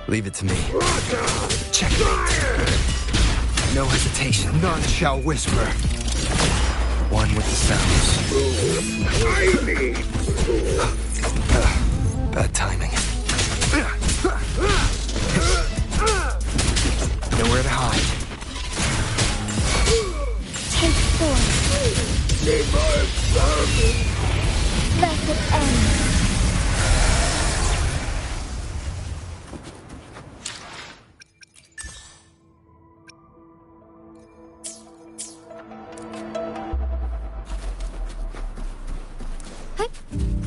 Leave it to me. Checkmate. No hesitation. None shall whisper. One with the sounds. Bad timing. Nowhere to hide. Take form. Let it end.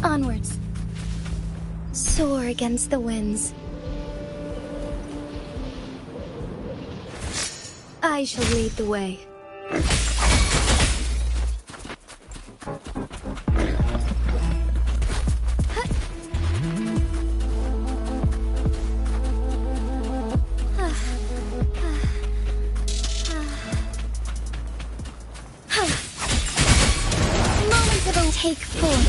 Onwards. Soar against the winds. I shall lead the way. Take form.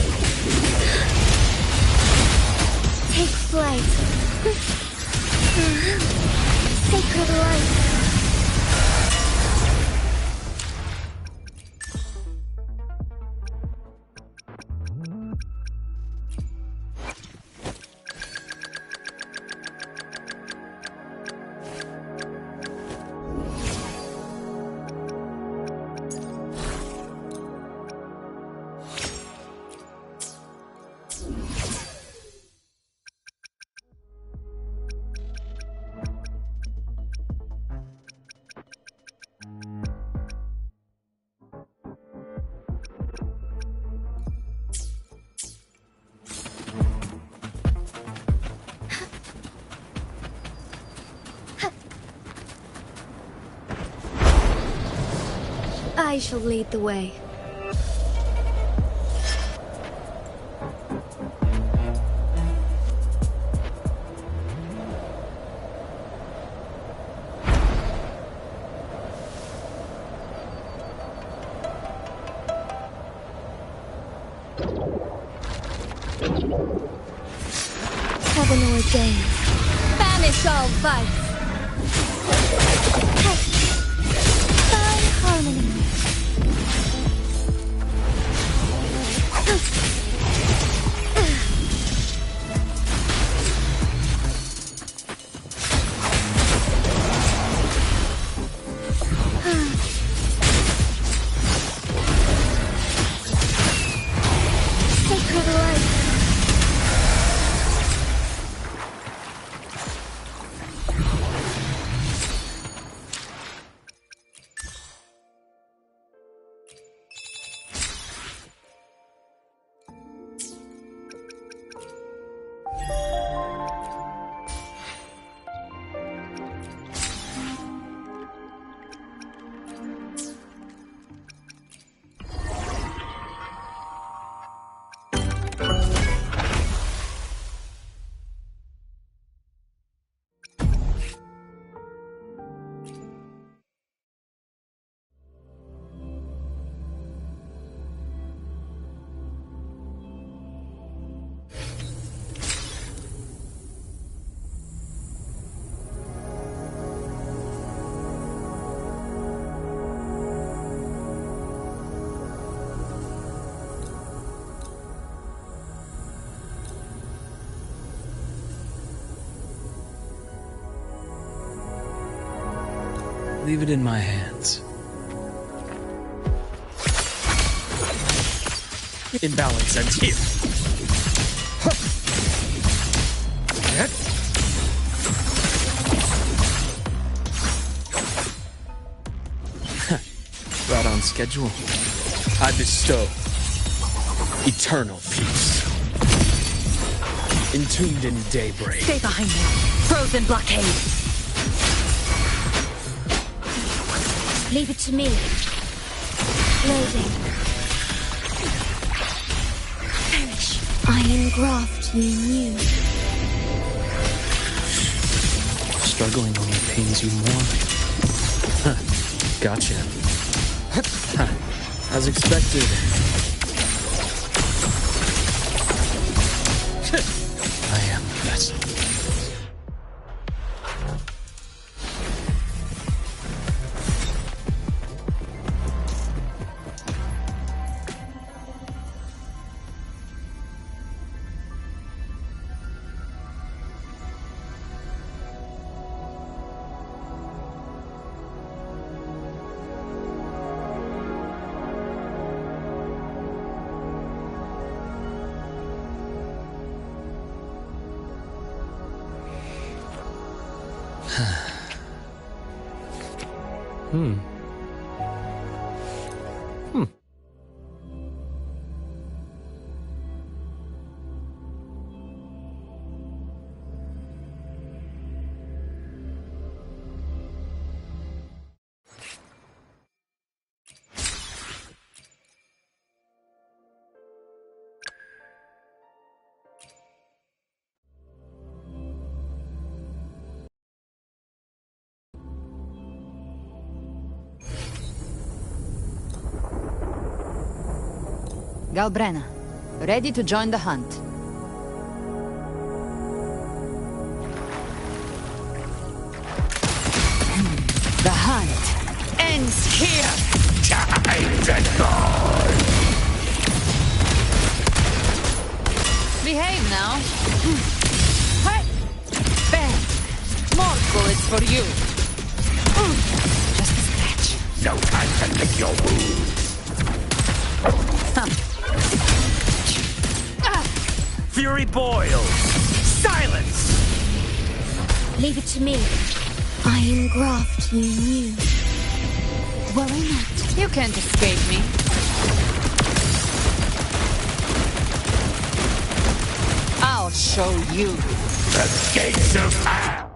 Take flight. Sacred light. I shall lead the way. Heaven ordained. Banish all vice. Fine harmony. Sacred light. Leave it in my hands. Imbalance ends here. Right on schedule. I bestow eternal peace. Entombed in daybreak. Stay behind me. Frozen blockade. Leave it to me. Loading. Perish. I engraft you new. Struggling only pains you more. Gotcha. As expected. I am the vessel. Hmm. Hmm. Galbrena, ready to join the hunt. The hunt ends here! Behave now. Hey! Bang! More bullets for you. Just a scratch. No time to lick your wounds. Fury boils! Silence! Leave it to me. I engraft you new. Worry not. You can't escape me. I'll show you. The gates of hell!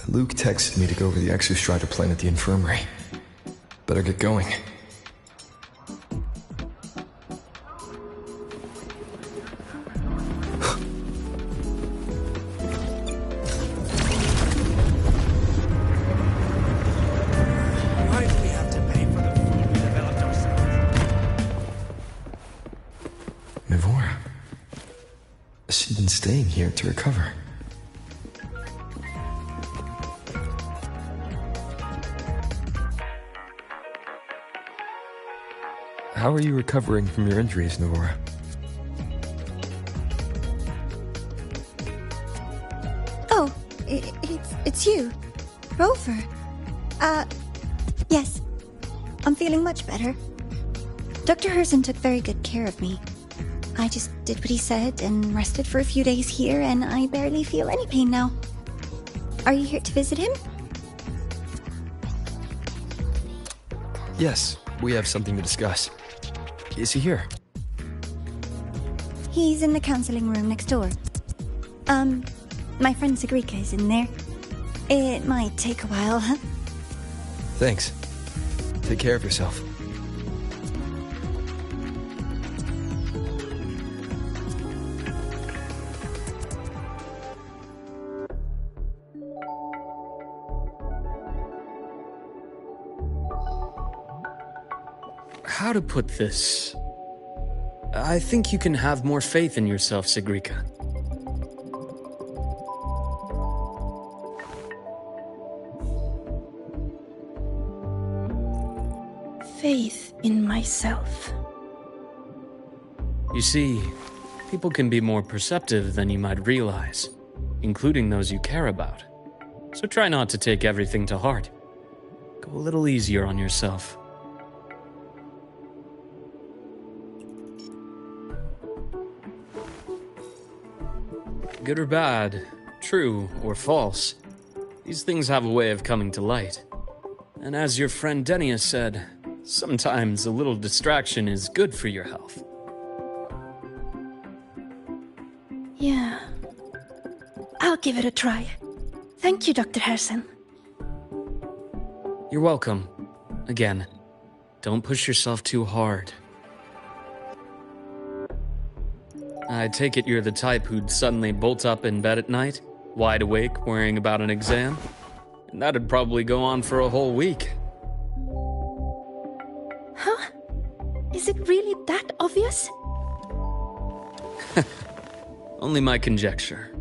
Luke texted me to go over the exostrider plan at the infirmary. Better get going. Why do we have to pay for the food we developed ourselves? Mivora. She's been staying here to recover. How are you recovering from your injuries, Mivora? Oh, it's you. Rover. Yes. I'm feeling much better. Dr. Herson took very good care of me. I just did what he said and rested for a few days here, and I barely feel any pain now. Are you here to visit him? Yes, we have something to discuss. Is he here? He's in the counseling room next door. My friend Sigrika is in there. It might take a while, huh? Thanks. Take care of yourself. How to put this? I think you can have more faith in yourself, Sigrika. Faith in myself. You see, people can be more perceptive than you might realize, including those you care about. So try not to take everything to heart. Go a little easier on yourself. Good or bad, true or false, these things have a way of coming to light. And as your friend Denia said, sometimes a little distraction is good for your health. Yeah. I'll give it a try. Thank you, Dr. Herson. You're welcome. Again, don't push yourself too hard. I take it you're the type who'd suddenly bolt up in bed at night, wide awake, worrying about an exam? And that'd probably go on for a whole week. Huh? Is it really that obvious? Only my conjecture.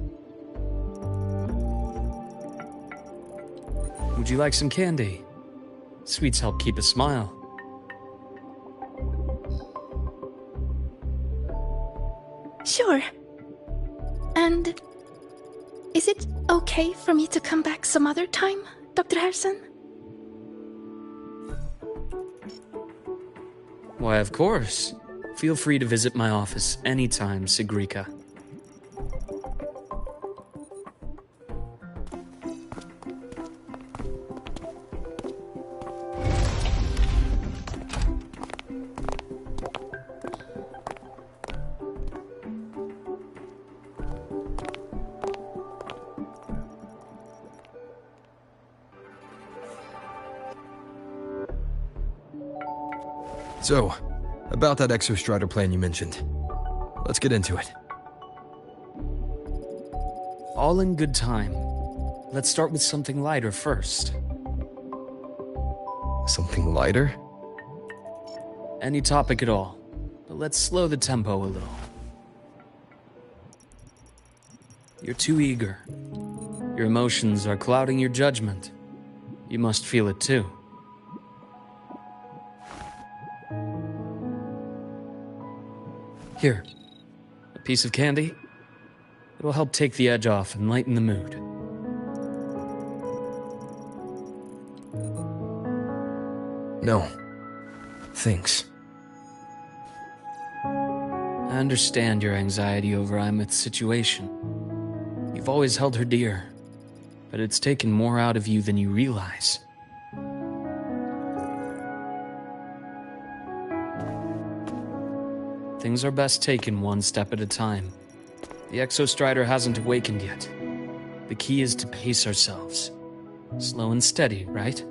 Would you like some candy? Sweets help keep a smile. Sure. And is it okay for me to come back some other time, Dr. Herson? Why, of course. Feel free to visit my office anytime, Sigrika. So, about that Exostrider plan you mentioned. Let's get into it. All in good time. Let's start with something lighter first. Something lighter? Any topic at all, but let's slow the tempo a little. You're too eager. Your emotions are clouding your judgment. You must feel it too. Here, a piece of candy. It'll help take the edge off and lighten the mood. No. Thanks. I understand your anxiety over Imeth's situation. You've always held her dear, but it's taken more out of you than you realize. Things are best taken one step at a time. The Exostrider hasn't awakened yet. The key is to pace ourselves. Slow and steady, right?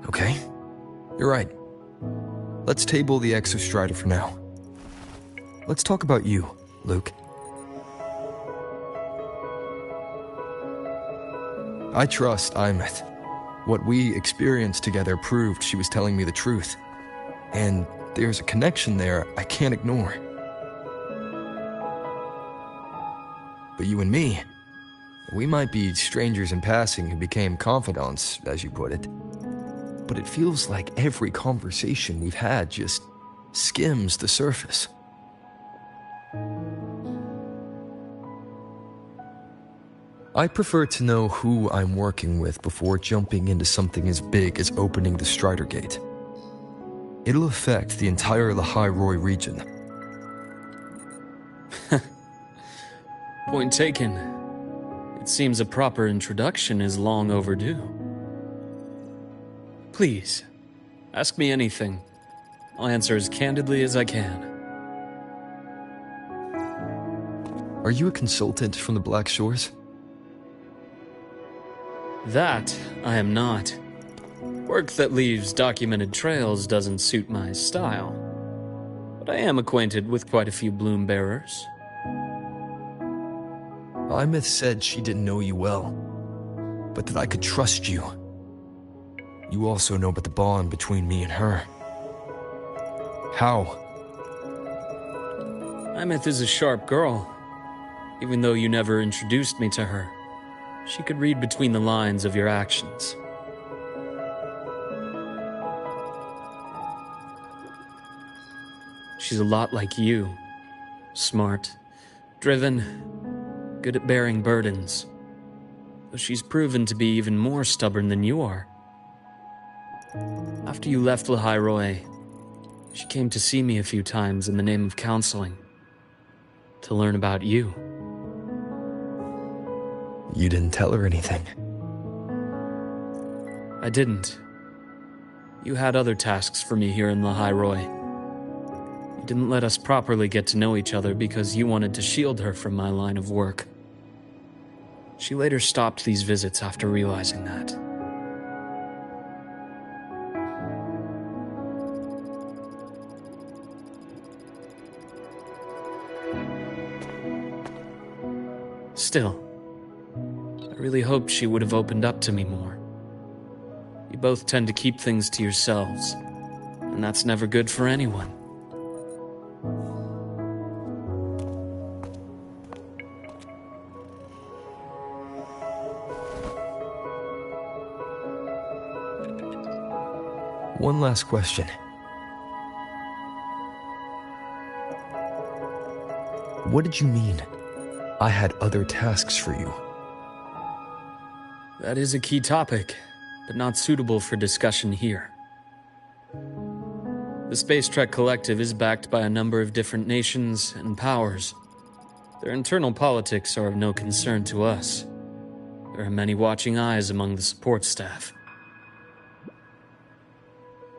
Okay. You're right. Let's table the Exostrider for now. Let's talk about you, Luke. I trust Imeth. What we experienced together proved she was telling me the truth. And there's a connection there I can't ignore. But you and me, we might be strangers in passing who became confidants, as you put it. But it feels like every conversation we've had just skims the surface. I prefer to know who I'm working with before jumping into something as big as opening the Strider Gate. It'll affect the entire Lahai region. Point taken. It seems a proper introduction is long overdue. Please, ask me anything. I'll answer as candidly as I can. Are you a consultant from the Black Shores? That I am not. Work that leaves documented trails doesn't suit my style. But I am acquainted with quite a few bloom bearers. Imeth said she didn't know you well, but that I could trust you. You also know about the bond between me and her. How? Imeth is a sharp girl. Even though you never introduced me to her, she could read between the lines of your actions. She's a lot like you. Smart, driven, good at bearing burdens. Though she's proven to be even more stubborn than you are. After you left Lahai, she came to see me a few times in the name of counseling. To learn about you. You didn't tell her anything. I didn't. You had other tasks for me here in Lahai. You didn't let us properly get to know each other because you wanted to shield her from my line of work. She later stopped these visits after realizing that. Still, I really hoped she would have opened up to me more. You both tend to keep things to yourselves, and that's never good for anyone. One last question. What did you mean? I had other tasks for you. That is a key topic, but not suitable for discussion here. The Space Trek Collective is backed by a number of different nations and powers. Their internal politics are of no concern to us. There are many watching eyes among the support staff.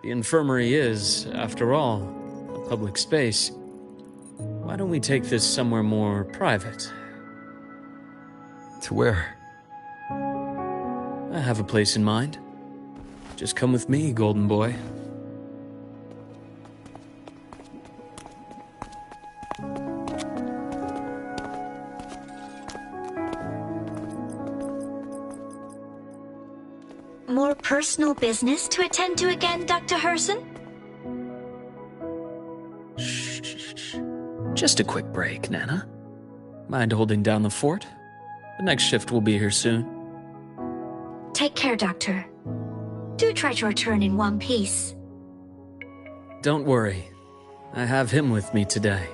The infirmary is, after all, a public space. Why don't we take this somewhere more private? To where? I have a place in mind. Just come with me, Golden Boy. More personal business to attend to again, Dr. Herson? Shh. Just a quick break, Nana. Mind holding down the fort? The next shift will be here soon. Take care, Doctor. Do try to return in one piece. Don't worry. I have him with me today.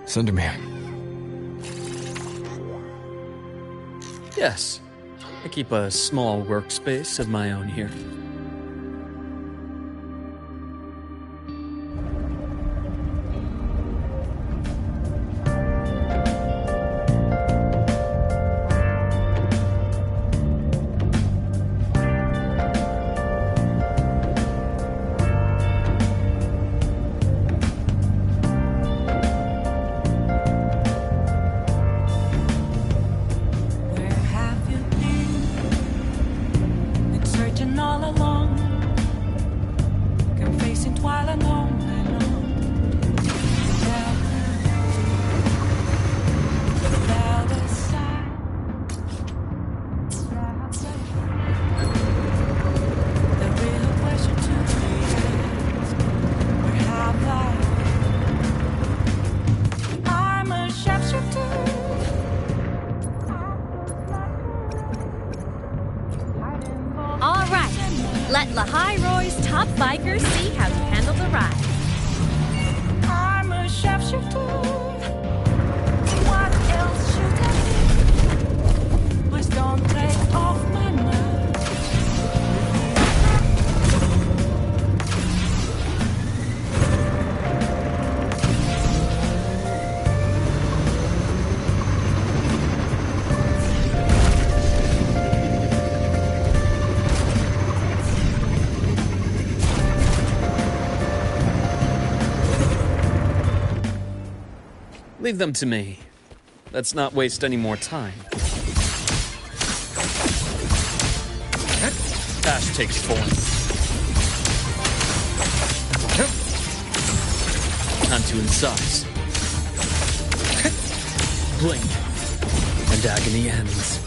Sundermere. Yes. I keep a small workspace of my own here. Where have you been? Been searching all along. Leave them to me. Let's not waste any more time. Ash takes form. Time to incise. Blink, and agony ends.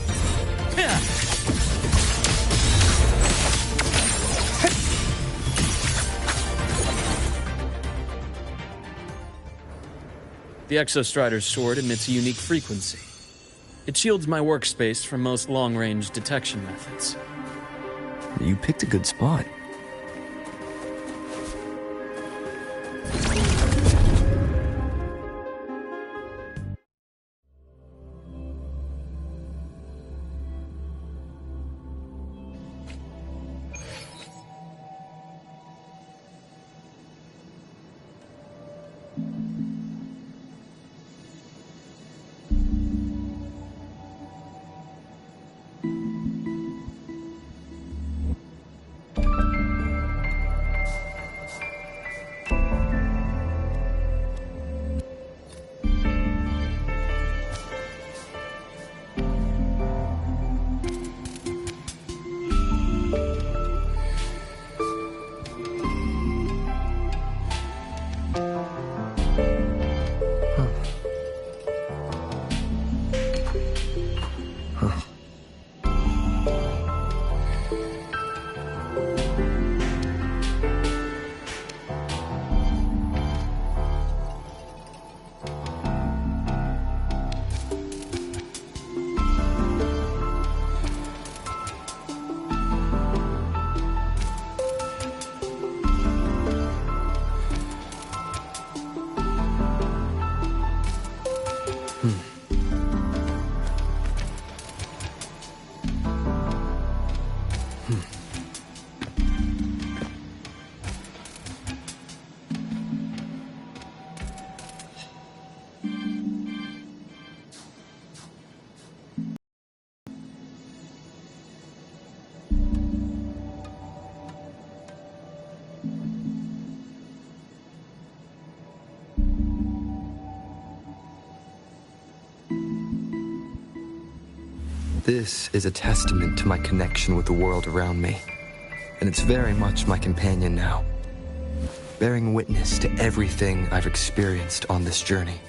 The Exostrider's sword emits a unique frequency. It shields my workspace from most long-range detection methods. You picked a good spot. This is a testament to my connection with the world around me, and it's very much my companion now, bearing witness to everything I've experienced on this journey.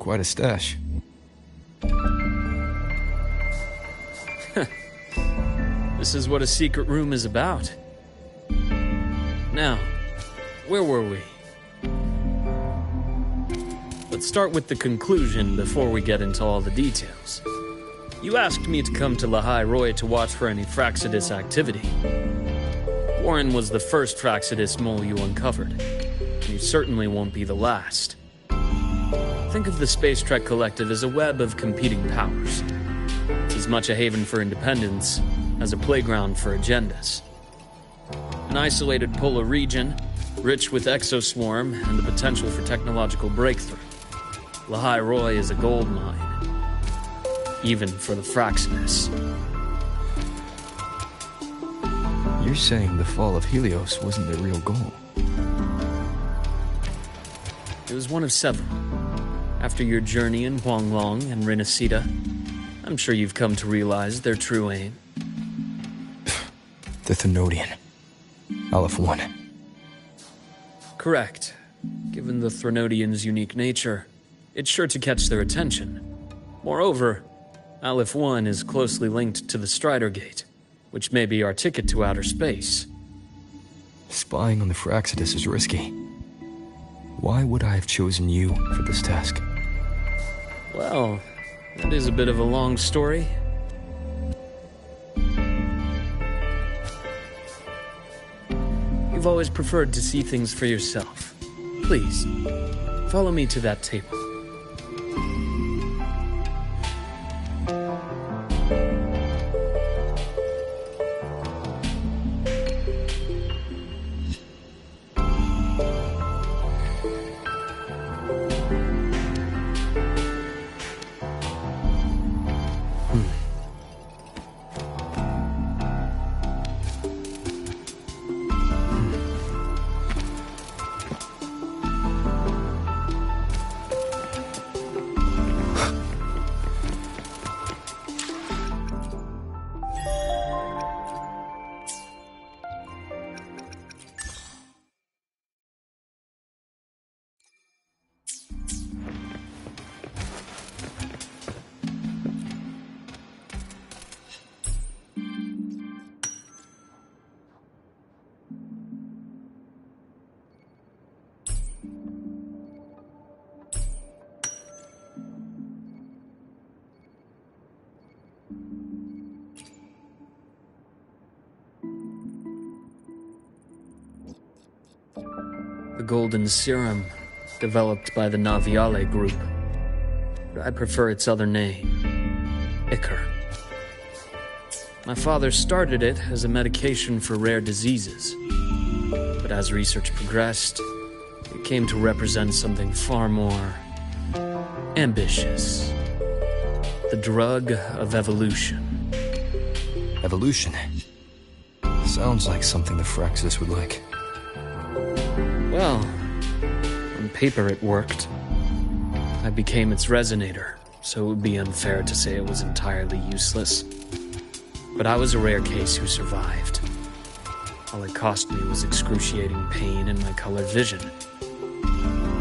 quite a stash. This is what a secret room is about. Now, where were we? Let's start with the conclusion before we get into all the details. You asked me to come to Lahai Roy to watch for any Fraxidus activity. Warren was the first Fraxidus mole you uncovered, and you certainly won't be the last. Think of the Space Trek Collective as a web of competing powers. It's as much a haven for independence as a playground for agendas. An isolated polar region, rich with exoswarm and the potential for technological breakthrough. Lahai Roy is a gold mine, even for the Fraxidus. You're saying the fall of Helios wasn't their real goal? It was one of several. After your journey in Huanglong and Renacita, I'm sure you've come to realize their true aim. The Thenodian. Aleph 1. Correct. Given the Thenodian's unique nature, it's sure to catch their attention. Moreover, Aleph 1 is closely linked to the Strider Gate, which may be our ticket to outer space. Spying on the Fraxidus is risky. Why would I have chosen you for this task? Well, that is a bit of a long story. You've always preferred to see things for yourself. Please, follow me to that table. The golden serum, developed by the Naviale group. But I prefer its other name, Ichor. My father started it as a medication for rare diseases. But as research progressed, it came to represent something far more ambitious. The drug of evolution. Evolution? Sounds like something the Fraxidus would like. Well, on paper it worked. I became its resonator, so it would be unfair to say it was entirely useless. But I was a rare case who survived. All it cost me was excruciating pain and my colored vision.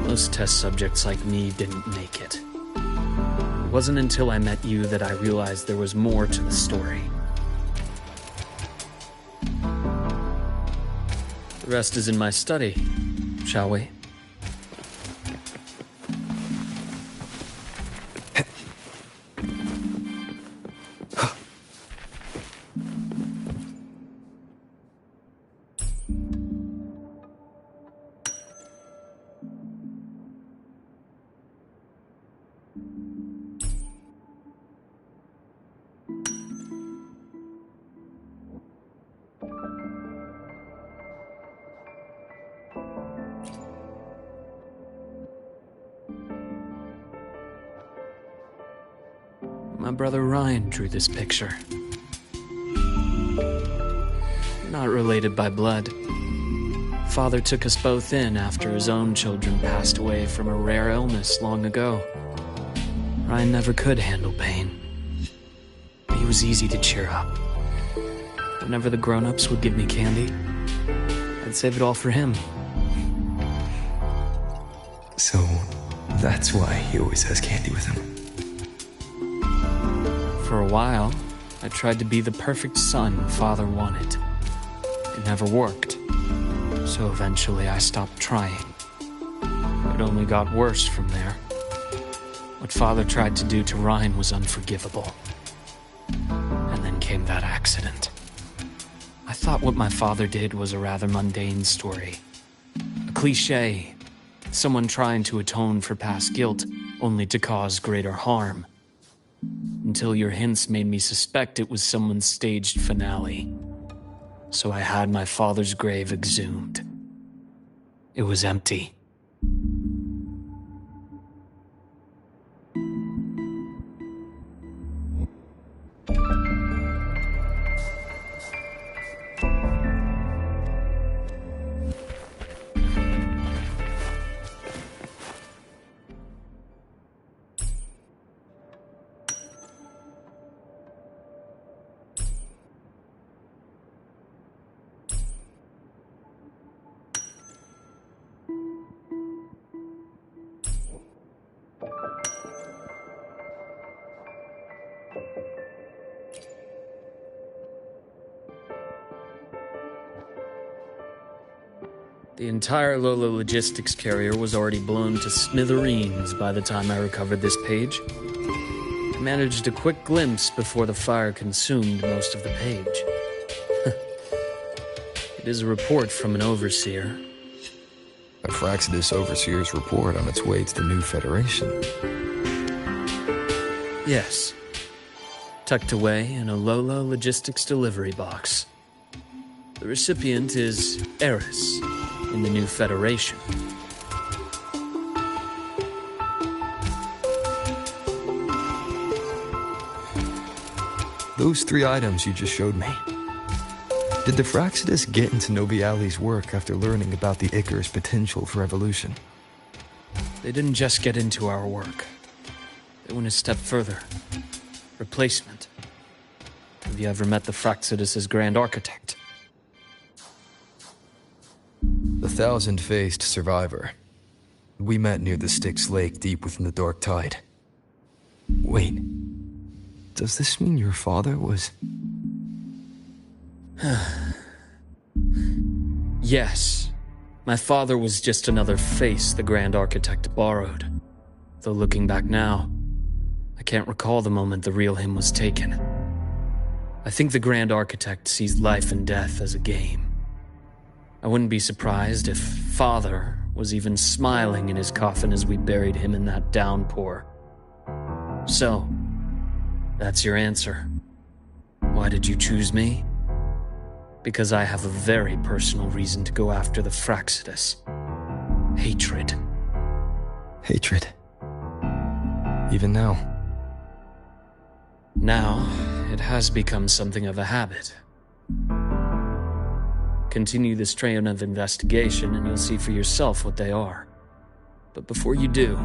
Most test subjects like me didn't make it. It wasn't until I met you that I realized there was more to the story. The rest is in my study, shall we? My brother Ryan drew this picture. Not related by blood. Father took us both in after his own children passed away from a rare illness long ago. Ryan never could handle pain. But he was easy to cheer up. Whenever the grown-ups would give me candy, I'd save it all for him. So, That's why he always has candy with him. For a while, I tried to be the perfect son Father wanted. It never worked. So eventually I stopped trying. It only got worse from there. What Father tried to do to Ryan was unforgivable. And then came that accident. I thought what my father did was a rather mundane story. A cliché. Someone trying to atone for past guilt, only to cause greater harm. Until your hints made me suspect it was someone's staged finale. So I had my father's grave exhumed. It was empty. The entire Lola logistics carrier was already blown to smithereens by the time I recovered this page. I managed a quick glimpse before the fire consumed most of the page. It is a report from an overseer. A Fraxidus Overseer's report on its way to the new Federation. Yes. Tucked away in a Lola logistics delivery box. The recipient is Eris, in the new Federation. Those 3 items you just showed me. Did the Fraxidus get into Noviali's work after learning about the Icar's potential for evolution? They didn't just get into our work. They went a step further. Replacement. Have you ever met the Fraxidus' Grand Architect? The thousand-faced survivor. We met near the Styx Lake deep within the Dark Tide. Wait. Does this mean your father was... Yes. My father was just another face the Grand Architect borrowed. Though looking back now, I can't recall the moment the real him was taken. I think the Grand Architect sees life and death as a game. I wouldn't be surprised if Father was even smiling in his coffin as we buried him in that downpour. So, that's your answer. Why did you choose me? Because I have a very personal reason to go after the Fraxidus. Hatred. Hatred. Even now. Now, it has become something of a habit. Continue this train of investigation and you'll see for yourself what they are. But before you do,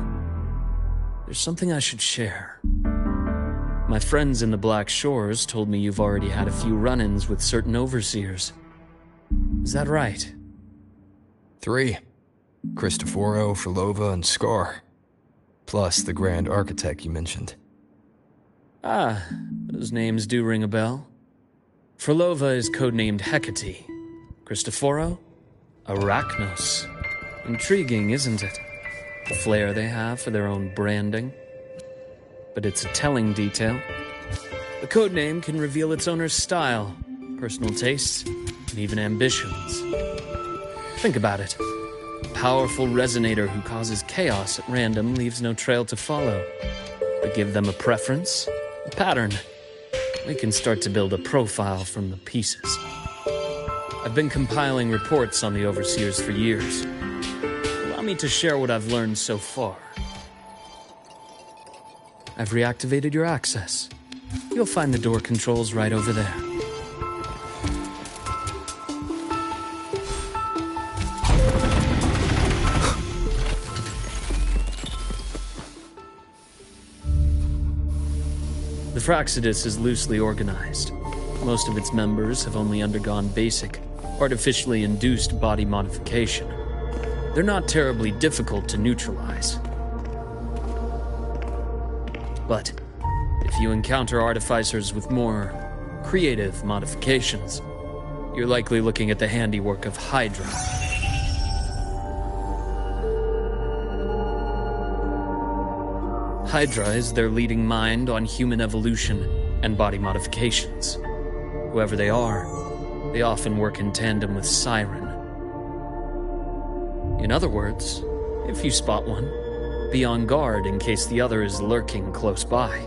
there's something I should share. My friends in the Black Shores told me you've already had a few run-ins with certain overseers. Is that right? 3. Cristoforo, Frolova, and Scar. Plus the Grand Architect you mentioned. Ah, those names do ring a bell. Frolova is codenamed Hecate. Cristoforo? Arachnos. Intriguing, isn't it? The flair they have for their own branding. But it's a telling detail. The codename can reveal its owner's style, personal tastes, and even ambitions. Think about it. A powerful resonator who causes chaos at random leaves no trail to follow. But give them a preference, a pattern. We can start to build a profile from the pieces. I've been compiling reports on the Overseers for years. Allow me to share what I've learned so far. I've reactivated your access. You'll find the door controls right over there. The Fraxidus is loosely organized. Most of its members have only undergone basic, artificially induced body modification. They're not terribly difficult to neutralize. But if you encounter artificers with more creative modifications, you're likely looking at the handiwork of Hydra. Hydra is their leading mind on human evolution and body modifications. Whoever they are, they often work in tandem with Siren. In other words, if you spot one, be on guard in case the other is lurking close by.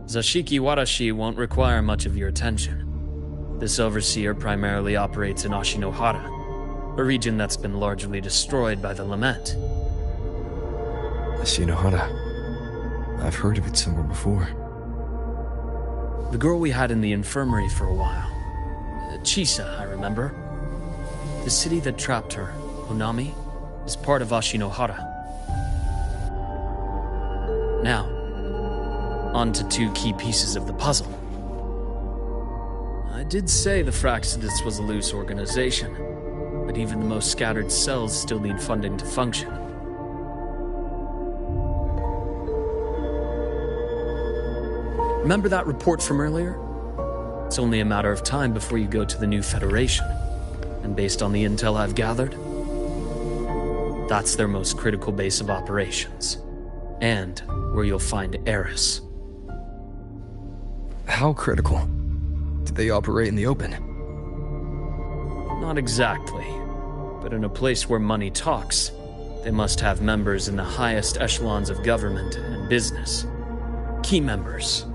Zashiki Warashi won't require much of your attention. This overseer primarily operates in Ashinohara, a region that's been largely destroyed by the Lament. Ashinohara. I've heard of it somewhere before. The girl we had in the infirmary for a while. Chisa, I remember. The city that trapped her, Onami, is part of Ashinohara. Now, on to two key pieces of the puzzle. I did say the Fraxidus was a loose organization, but even the most scattered cells still need funding to function. Remember that report from earlier? It's only a matter of time before you go to the new Federation, and based on the intel I've gathered, that's their most critical base of operations, and where you'll find Eris. How critical? Do they operate in the open? Not exactly, but in a place where money talks, they must have members in the highest echelons of government and business. Key members.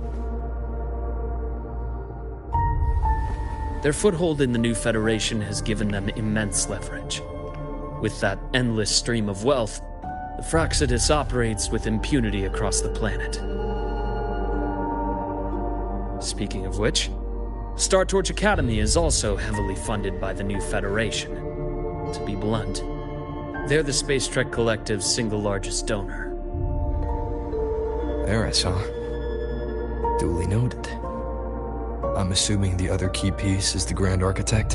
Their foothold in the new Federation has given them immense leverage. With that endless stream of wealth, the Fraxidus operates with impunity across the planet. Speaking of which, Star Torch Academy is also heavily funded by the new Federation. To be blunt, they're the Space Trek Collective's single largest donor. Eris, huh? Duly noted. I'm assuming the other key piece is the Grand Architect?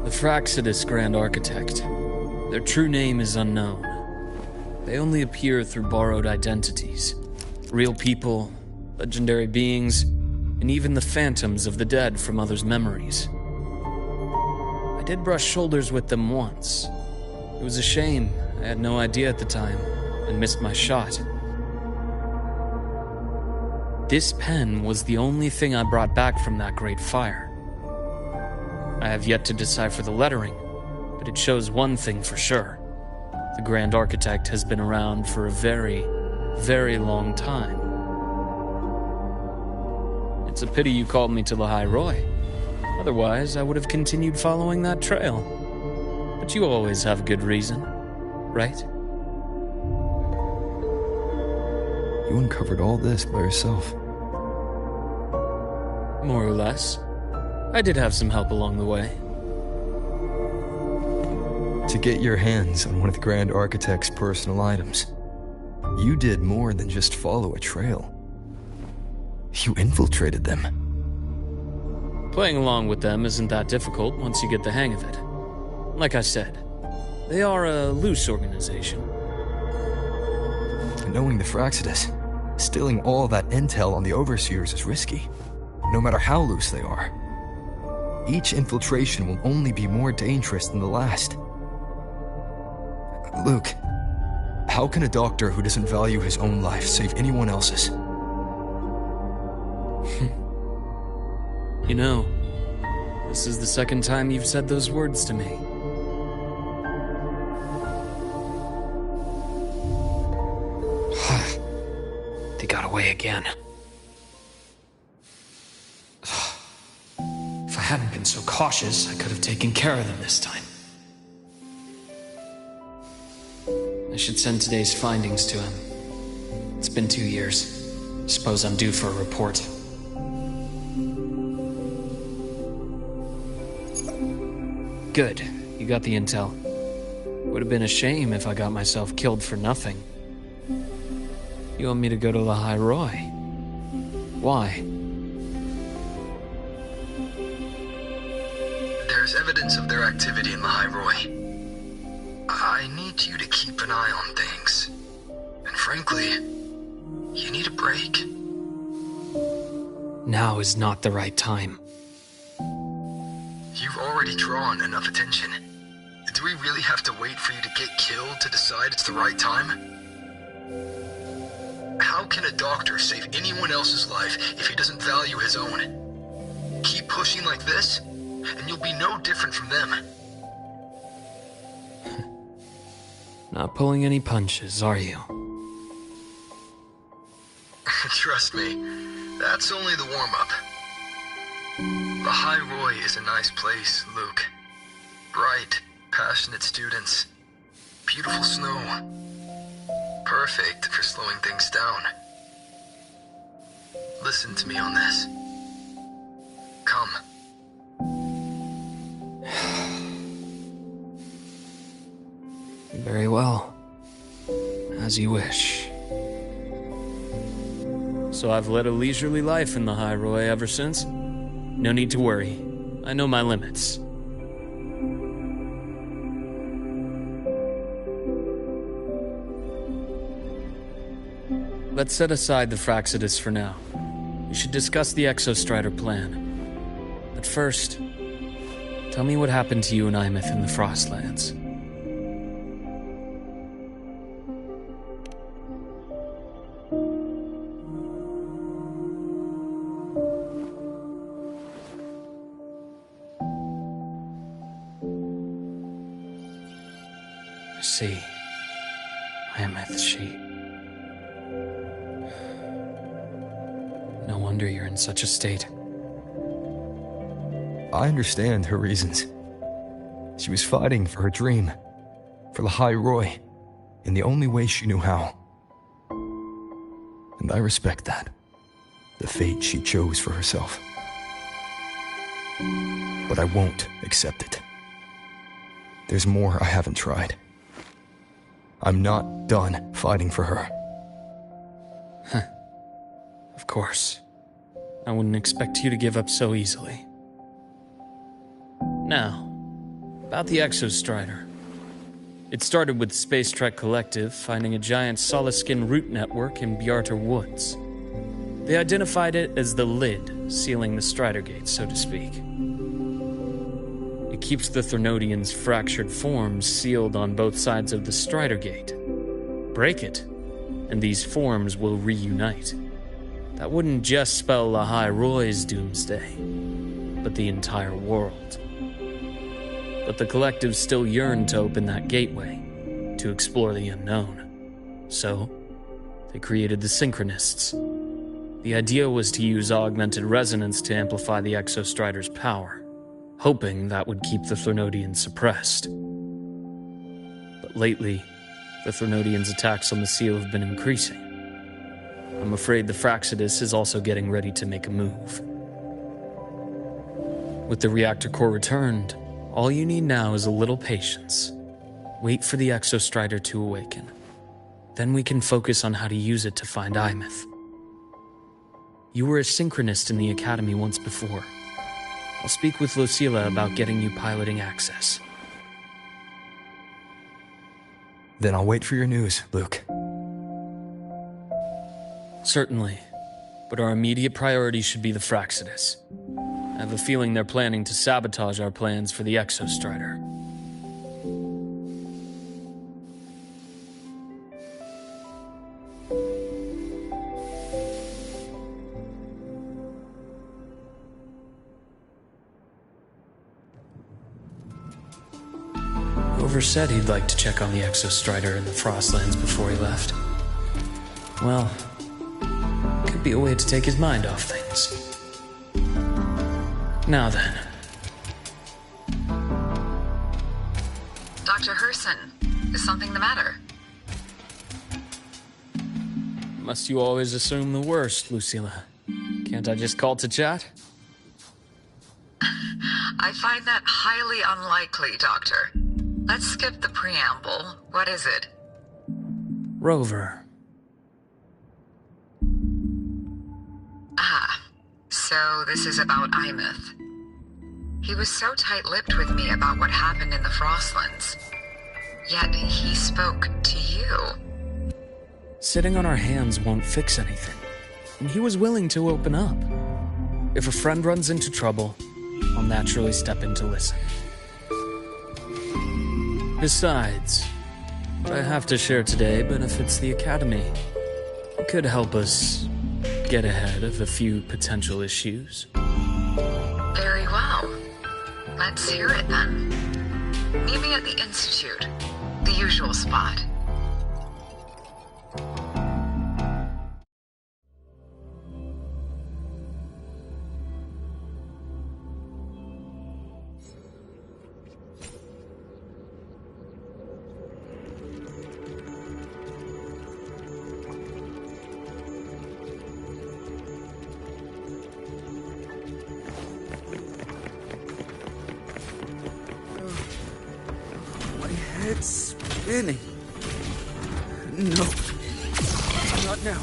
The Fraxidus Grand Architect. Their true name is unknown. They only appear through borrowed identities. Real people, legendary beings, and even the phantoms of the dead from others' memories. I did brush shoulders with them once. It was a shame. I had no idea at the time, and missed my shot. This pen was the only thing I brought back from that great fire. I have yet to decipher the lettering, but it shows one thing for sure. The Grand Architect has been around for a very, very long time. It's a pity you called me to the High Roy. Otherwise, I would have continued following that trail. But you always have good reason, right? You uncovered all this by yourself. More or less. I did have some help along the way. To get your hands on one of the Grand Architect's personal items, you did more than just follow a trail. You infiltrated them. Playing along with them isn't that difficult once you get the hang of it. Like I said, they are a loose organization. Knowing the Fraxidus, stealing all that intel on the Overseers is risky, no matter how loose they are. Each infiltration will only be more dangerous than the last. Luke, how can a doctor who doesn't value his own life save anyone else's? You know, this is the second time you've said those words to me. They got away again. If I hadn't been so cautious, I could have taken care of them this time. I should send today's findings to him. It's been 2 years. Suppose I'm due for a report. Good. You got the intel. Would have been a shame if I got myself killed for nothing. You want me to go to the High Roy? Why? there's evidence of their activity in the High Roy. I need you to keep an eye on things. And frankly, you need a break. Now is not the right time. You've already drawn enough attention. Do we really have to wait for you to get killed to decide it's the right time? How can a doctor save anyone else's life if he doesn't value his own? Keep pushing like this, and you'll be no different from them. Not pulling any punches, are you? Trust me, that's only the warm-up. The High Roy is a nice place, Luke. Bright, passionate students. Beautiful snow. Perfect for slowing things down. Listen to me on this. Come. Very well. As you wish. So I've led a leisurely life in the High Roy ever since. No need to worry. I know my limits. Let's set aside the Fraxidus for now. We should discuss the Exostrider plan. But first, tell me what happened to you and Imeth in the Frostlands. I see. Imeth, she... No wonder you're in such a state. I understand her reasons. She was fighting for her dream, for the High Roy, in the only way she knew how. And I respect that. The fate she chose for herself. But I won't accept it. There's more I haven't tried. I'm not done fighting for her. Of course. I wouldn't expect you to give up so easily. Now, about the Exostrider. It started with Space Trek Collective finding a giant solid-skin root network in Bjarter Woods. They identified it as the lid, sealing the Strider Gate, so to speak. It keeps the Threnodians' fractured forms sealed on both sides of the Strider Gate. Break it, and these forms will reunite. That wouldn't just spell the High Roy's doomsday, but the entire world. But the Collective still yearned to open that gateway, to explore the unknown. So, they created the Synchronists. The idea was to use augmented resonance to amplify the Exostrider's power, hoping that would keep the Threnodians suppressed. But lately, the Threnodians' attacks on the seal have been increasing. I'm afraid the Fraxidus is also getting ready to make a move. With the reactor core returned, all you need now is a little patience. Wait for the Exostrider to awaken. Then we can focus on how to use it to find Imeth. You were a synchronist in the Academy once before. I'll speak with Lucilla about getting you piloting access. Then I'll wait for your news, Luke. Certainly, but our immediate priority should be the Fraxidus. I have a feeling they're planning to sabotage our plans for the Exostrider. Rover said he'd like to check on the Exostrider in the Frostlands before he left. Well, could be a way to take his mind off things. Now then. Dr. Herson, is something the matter? Must you always assume the worst, Lucilla? Can't I just call to chat? I find that highly unlikely, Doctor. Let's skip the preamble. What is it? Rover. Ah, so this is about Imeth. He was so tight-lipped with me about what happened in the Frostlands. Yet he spoke to you. Sitting on our hands won't fix anything, and he was willing to open up. If a friend runs into trouble, I'll naturally step in to listen. Besides, what I have to share today benefits the Academy. It could help us get ahead of a few potential issues. Very well. Let's hear it then. Meet me at the Institute, the usual spot. It's spinning. No. Not now.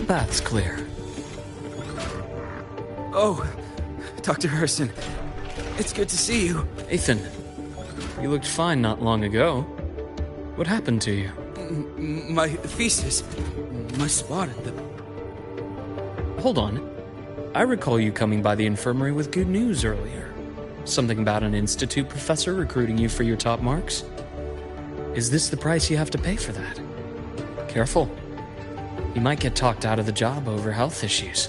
That's clear. Oh, Dr. Harrison. It's good to see you. Ethan, you looked fine not long ago. What happened to you? My thesis. My spot at the... Hold on. I recall you coming by the infirmary with good news earlier. Something about an institute professor recruiting you for your top marks? Is this the price you have to pay for that? Careful. You might get talked out of the job over health issues.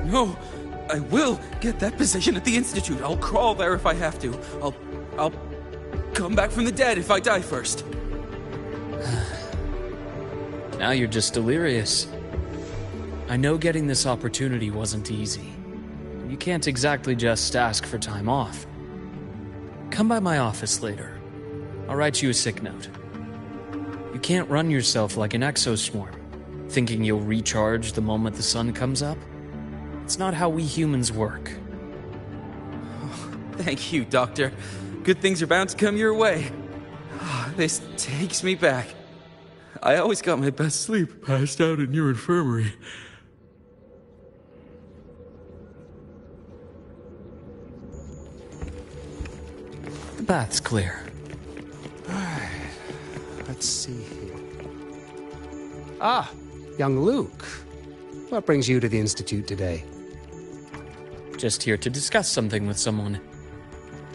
No, I will get that position at the Institute. I'll crawl there if I have to. I'll come back from the dead if I die first. Now you're just delirious. I know getting this opportunity wasn't easy. You can't exactly just ask for time off. Come by my office later. I'll write you a sick note. You can't run yourself like an exoswarm, thinking you'll recharge the moment the sun comes up. It's not how we humans work. Oh, thank you, Doctor. Good things are bound to come your way. This takes me back. I always got my best sleep passed out in your infirmary. The bath's clear. Let's see here. Ah, young Luke. What brings you to the Institute today? Just here to discuss something with someone.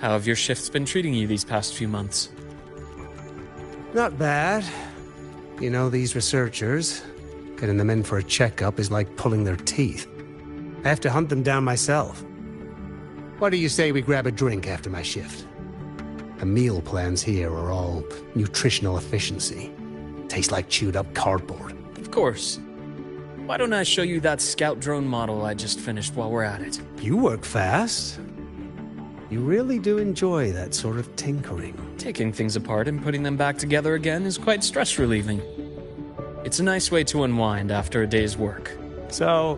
How have your shifts been treating you these past few months? Not bad. You know, these researchers, getting them in for a checkup is like pulling their teeth. I have to hunt them down myself. What do you say we grab a drink after my shift? The meal plans here are all nutritional efficiency. Taste like chewed up cardboard. Of course. Why don't I show you that scout drone model I just finished while we're at it? You work fast. You really do enjoy that sort of tinkering. Taking things apart and putting them back together again is quite stress-relieving. It's a nice way to unwind after a day's work. So,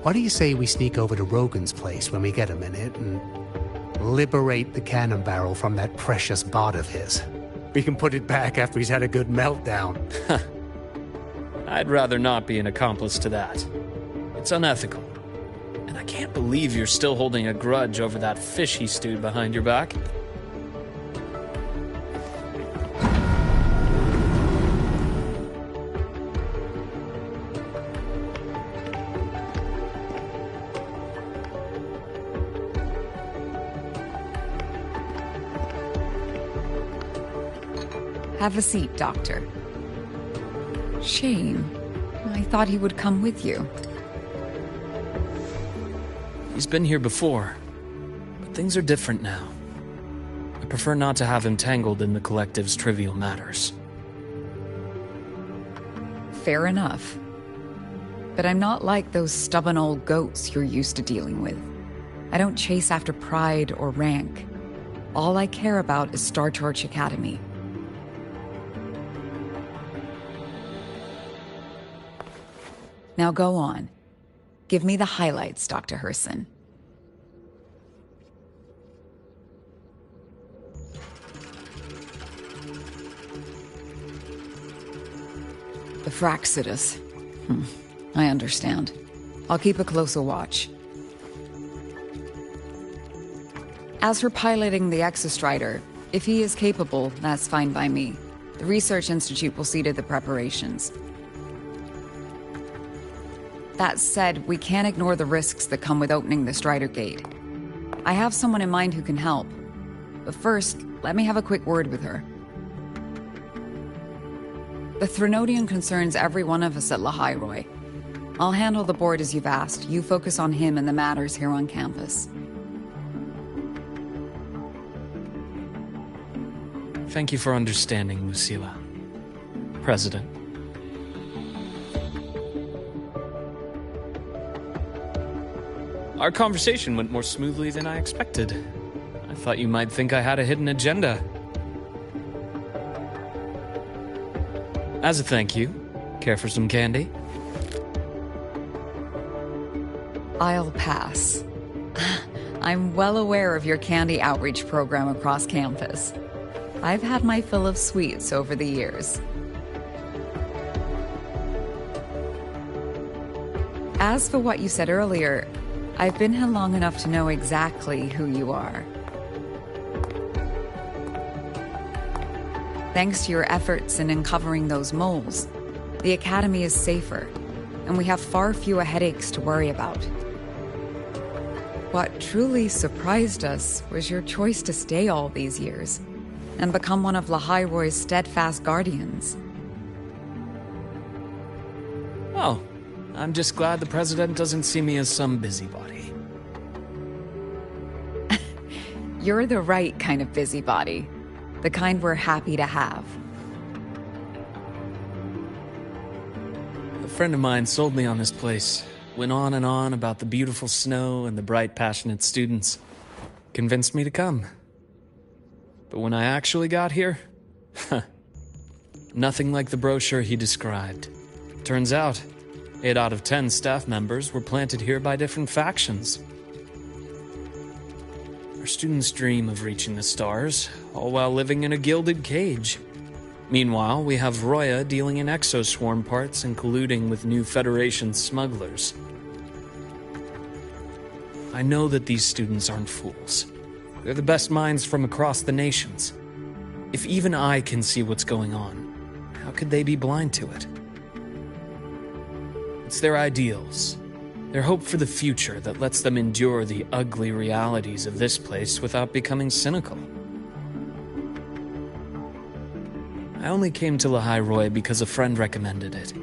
what do you say we sneak over to Rogan's place when we get a minute and liberate the cannon barrel from that precious bot of his? We can put it back after he's had a good meltdown. I'd rather not be an accomplice to that. It's unethical. And I can't believe you're still holding a grudge over that fish he stewed behind your back. Have a seat, Doctor. Shame. I thought he would come with you. He's been here before, but things are different now. I prefer not to have him tangled in the collective's trivial matters. Fair enough. But I'm not like those stubborn old goats you're used to dealing with. I don't chase after pride or rank. All I care about is Star Torch Academy. Now go on. Give me the highlights, Dr. Herson. The Fraxidus. I understand. I'll keep a closer watch. As for piloting the Exostrider, if he is capable, that's fine by me. The Research Institute will see to the preparations. That said, we can't ignore the risks that come with opening the Strider Gate. I have someone in mind who can help. But first, let me have a quick word with her. The Threnodian concerns every one of us at Lahairoi. I'll handle the board as you've asked. You focus on him and the matters here on campus. Thank you for understanding, Lucilla. President. Our conversation went more smoothly than I expected. I thought you might think I had a hidden agenda. As a thank you, care for some candy? I'll pass. I'm well aware of your candy outreach program across campus. I've had my fill of sweets over the years. As for what you said earlier, I've been here long enough to know exactly who you are. Thanks to your efforts in uncovering those moles, the Academy is safer, and we have far fewer headaches to worry about. What truly surprised us was your choice to stay all these years, and become one of Lahairoi's steadfast guardians. Oh, I'm just glad the President doesn't see me as some busybody. You're the right kind of busybody. The kind we're happy to have. A friend of mine sold me on this place. Went on and on about the beautiful snow and the bright, passionate students. Convinced me to come. But when I actually got here, nothing like the brochure he described. Turns out, 8 out of 10 staff members were planted here by different factions. Our students dream of reaching the stars, all while living in a gilded cage. Meanwhile, we have Roya dealing in exoswarm parts and colluding with new Federation smugglers. I know that these students aren't fools. They're the best minds from across the nations. If even I can see what's going on, how could they be blind to it? It's their ideals, their hope for the future that lets them endure the ugly realities of this place without becoming cynical. I only came to Lahairoi because a friend recommended it.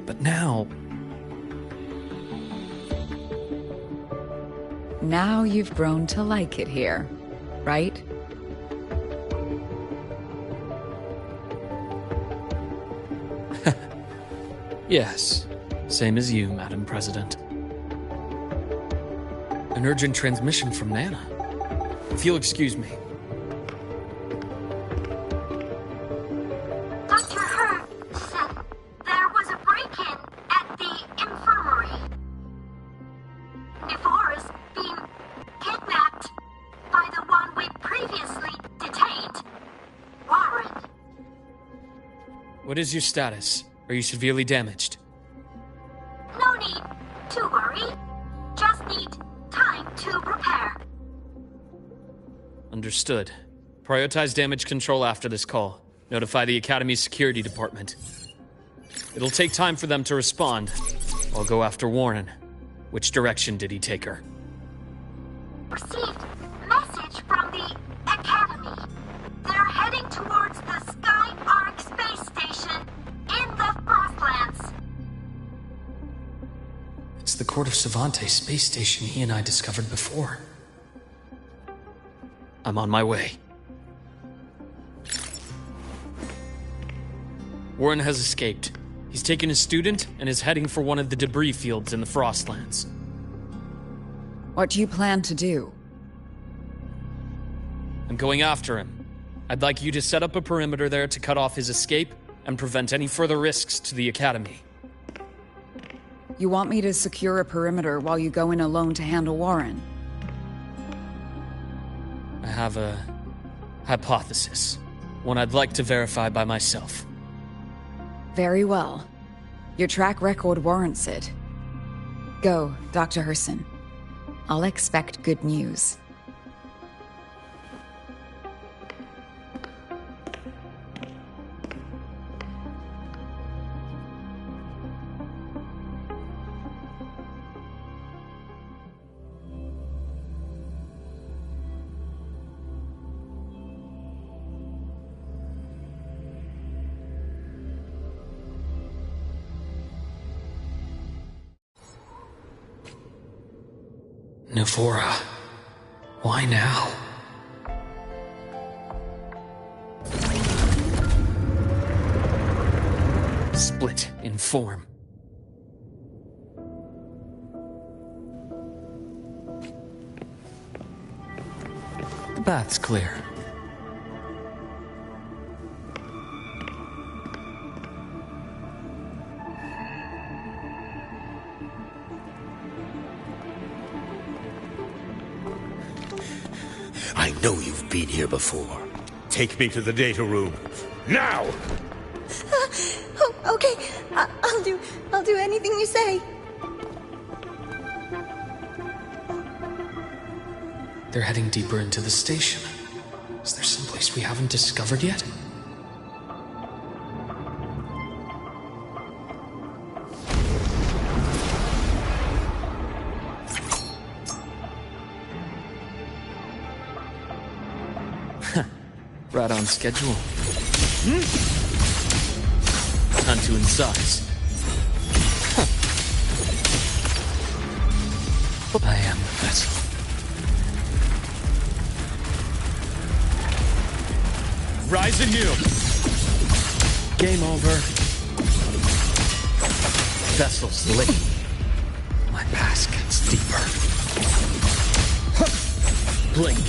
But now... Now you've grown to like it here, right? Yes, same as you, Madam President. An urgent transmission from Nana. If you'll excuse me. Dr. Herson, there was a break-in at the infirmary. Nevora's being kidnapped by the one we previously detained, Warren. What is your status? Are you severely damaged? No need to worry. Just need time to repair. Understood. Prioritize damage control after this call. Notify the Academy's security department. It'll take time for them to respond. I'll go after Warren. Which direction did he take her? Received message from the Academy. They're heading towards the Sky Arc space station in the Frostlands. It's the Court of Savante space station he and I discovered before. I'm on my way. Warren has escaped. He's taken a student and is heading for one of the debris fields in the Frostlands. What do you plan to do? I'm going after him. I'd like you to set up a perimeter there to cut off his escape and prevent any further risks to the Academy. You want me to secure a perimeter while you go in alone to handle Warren? I have a hypothesis. One I'd like to verify by myself. Very well. Your track record warrants it. Go, Dr. Herson. I'll expect good news. Navora. Why now? Split in form. The bath's clear. I know you've been here before. Take me to the data room. Now! Oh, okay. I'll do anything you say. They're heading deeper into the station. Is there someplace we haven't discovered yet? Right on schedule. Time to incise. I am the vessel. Rise anew! Game over. Vessel's lit. My past gets deeper. Blink.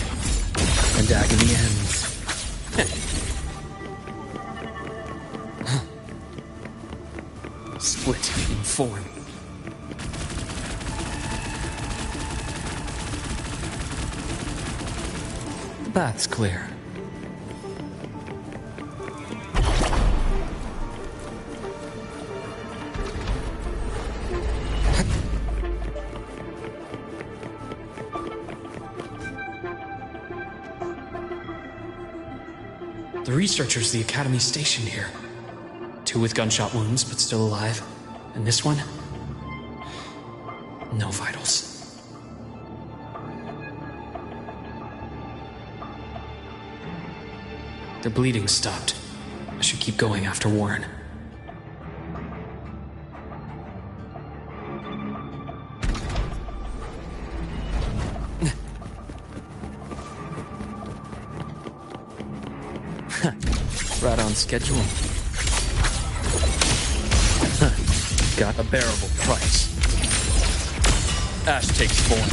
And agony ends. Split in form. The bath's clear. The researchers the Academy stationed here. 2 with gunshot wounds, but still alive. And this one? No vitals. Their bleeding stopped. I should keep going after Warren. Right on schedule. Got a bearable price. Ash takes form.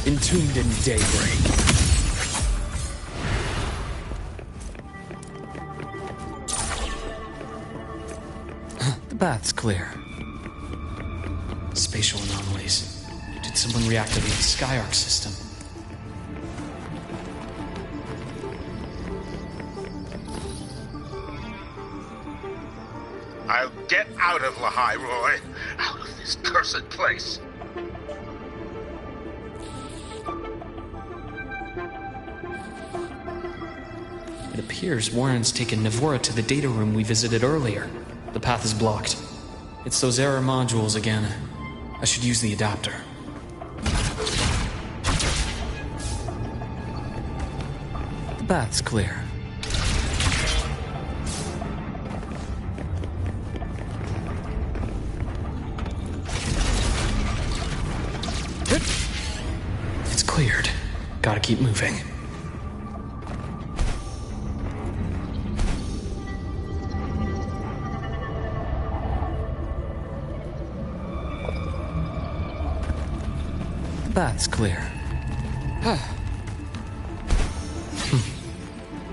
Entombed in daybreak. The bath's clear. Spatial anomalies. Did someone reactivate the Skyarc system? I'll get out of Lahai, Roy. Out of this cursed place. It appears Warren's taken Navora to the data room we visited earlier. The path is blocked. It's those error modules again. I should use the adapter. The bath's clear. It's cleared. keep moving. The bath's clear.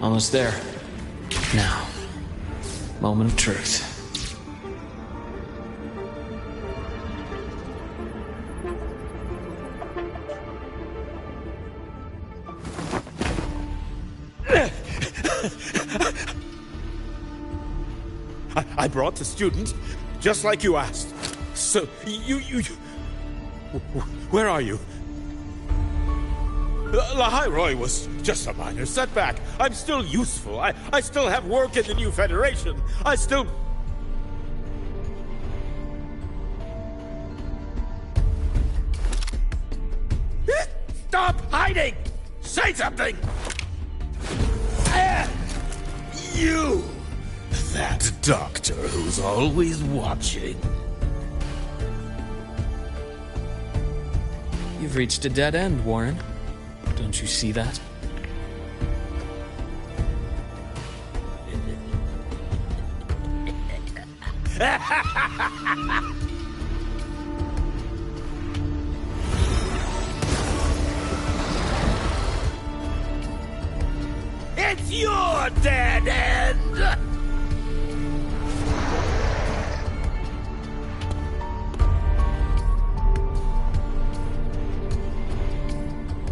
Almost there. Now, moment of truth. I brought the student, just like you asked. So, you... Where are you? Lahairoi was just a minor setback. I'm still useful. I still have work in the new Federation. I still... Stop hiding! Say something! You! That doctor who's always watching. You've reached a dead end, Warren. Don't you see that? It's your dead end!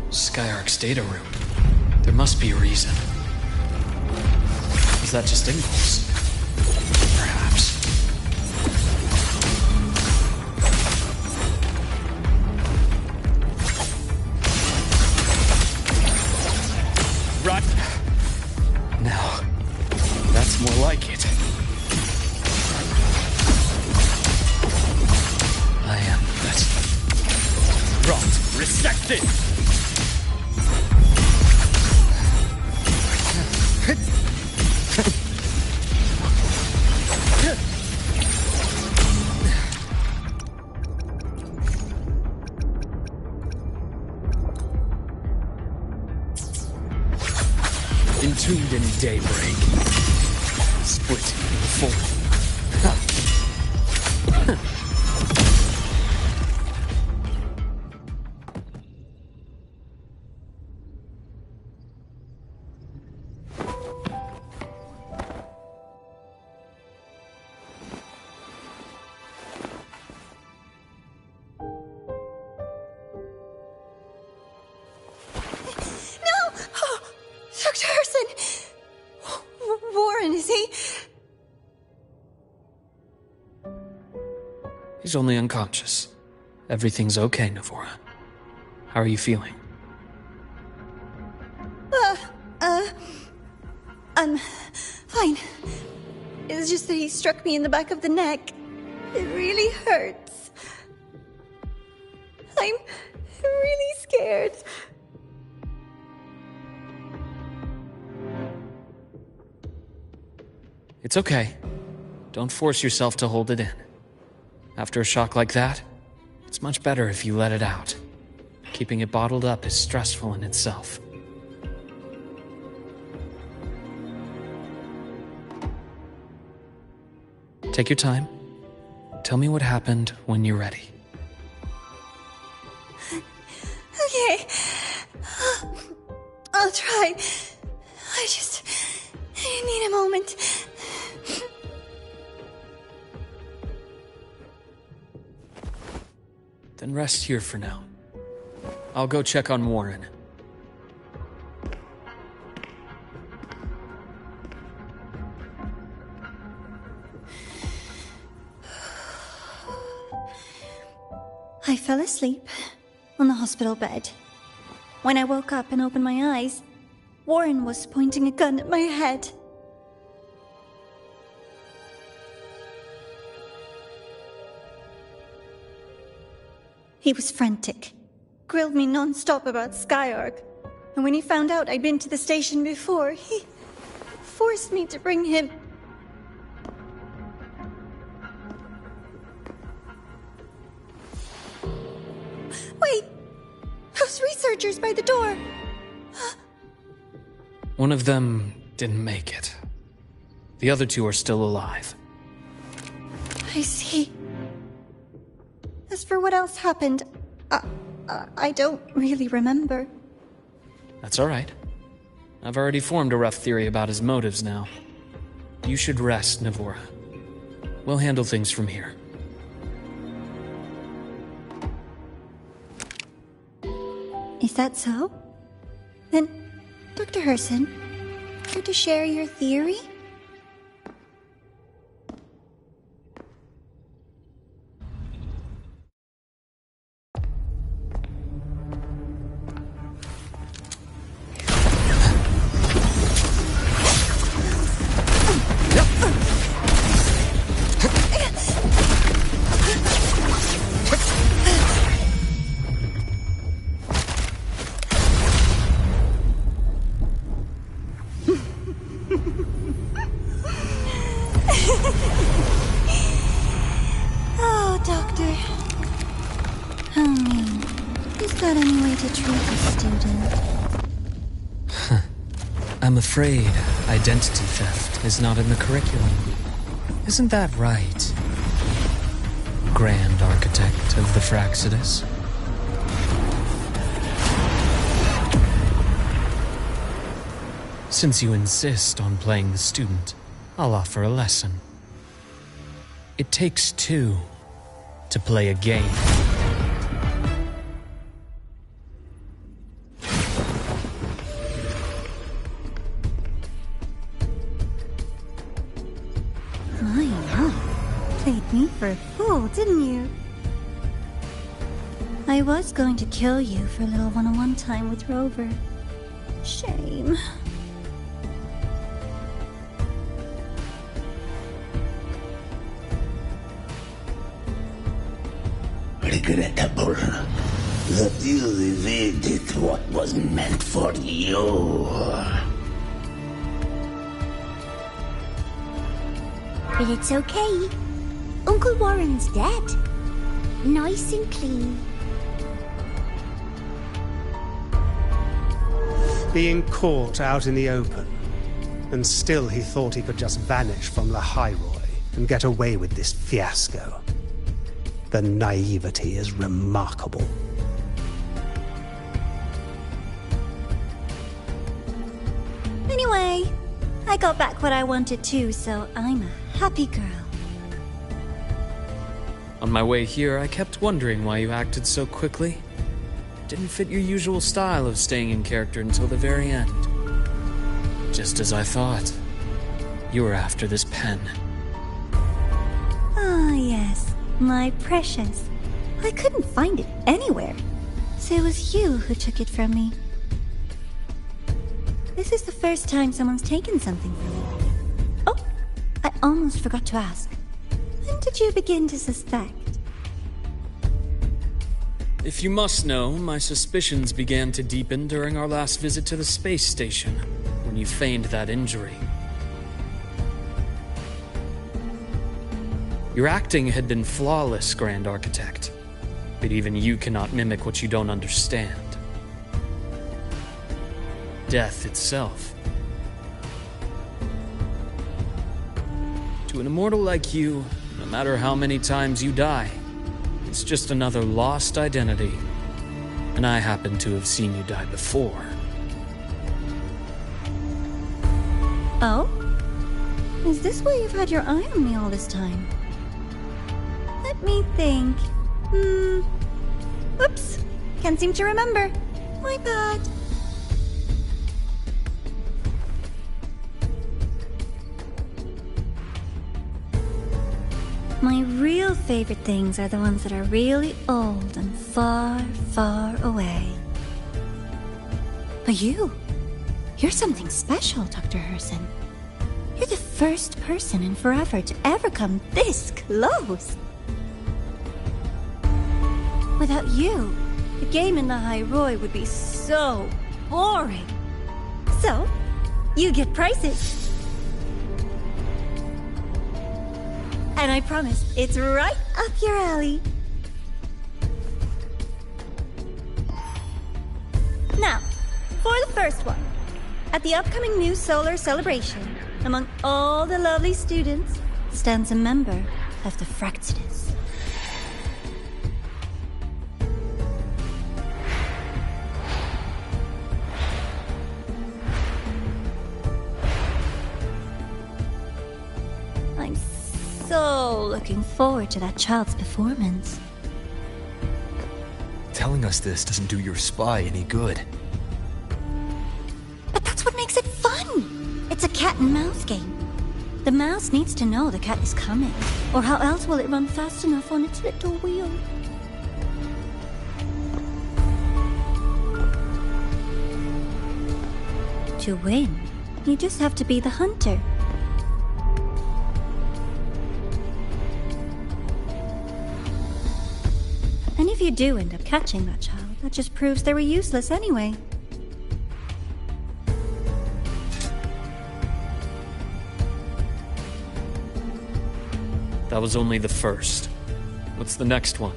Skyark's data room. There must be a reason. Is that just impulse? Perhaps. Right. Now, that's more like it. I am that. Rot, resected! Entombed in daybreak. Split in four. He's only unconscious. Everything's okay, Navora. How are you feeling? I'm fine. It's just that he struck me in the back of the neck. It really hurts. I'm really scared. It's okay. Don't force yourself to hold it in. After a shock like that, it's much better if you let it out. Keeping it bottled up is stressful in itself. Take your time. Tell me what happened when you're ready. Okay. I'll try. I need a moment. Then rest here for now. I'll go check on Warren. I fell asleep on the hospital bed. When I woke up and opened my eyes, Warren was pointing a gun at my head. He was frantic, grilled me non-stop about Skyark, and when he found out I'd been to the station before, he forced me to bring him. Wait! Those researchers by the door! One of them didn't make it. The other two are still alive. I see. As for what else happened, I don't really remember. That's all right. I've already formed a rough theory about his motives now. You should rest, Navora. We'll handle things from here. Is that so? Then, Dr. Herson, care to share your theory? Oh, Doctor. How mean. Is that any way to treat a student? I'm afraid identity theft is not in the curriculum. Isn't that right, Grand Architect of the Fraxidus? Since you insist on playing the student, I'll offer a lesson. It takes two to play a game. Played me for a fool, didn't you? I was going to kill you for a little one-on-one time with Rover. Shame. Regrettable that you evaded what was meant for you. But it's okay. Uncle Warren's dead. Nice and clean. Being caught out in the open, and still he thought he could just vanish from the Hyroi and get away with this fiasco. The naivety is remarkable. Anyway, I got back what I wanted too, so I'm a happy girl. On my way here, I kept wondering why you acted so quickly. Didn't fit your usual style of staying in character until the very end. Just as I thought. You were after this pen. Ah, yes. My precious. I couldn't find it anywhere. So it was you who took it from me. This is the first time someone's taken something from me. Oh, I almost forgot to ask. When did you begin to suspect? If you must know, my suspicions began to deepen during our last visit to the space station, when you feigned that injury. Your acting had been flawless, Grand Architect, but even you cannot mimic what you don't understand. Death itself. To an immortal like you, no matter how many times you die, it's just another lost identity. And I happen to have seen you die before. Oh? Is this why you've had your eye on me all this time? Let me think. Oops. Can't seem to remember. My bad. My real favorite things are the ones that are really old and far, far away. But you're something special, Dr. Herson. You're the first person in forever to ever come this close. Without you, the game in the Hyroi would be so boring. So, you get prizes. And I promise, it's right up your alley. Now, for the first one. At the upcoming new solar celebration, among all the lovely students, stands a member of the Fraxidus. I'm so looking forward to that child's performance. Telling us this doesn't do your spy any good. But that's what makes it fun! It's a cat and mouse game. The mouse needs to know the cat is coming, or how else will it run fast enough on its little wheel? To win, you just have to be the hunter. And if you do end up catching that child, that just proves they were useless anyway. That was only the first. What's the next one?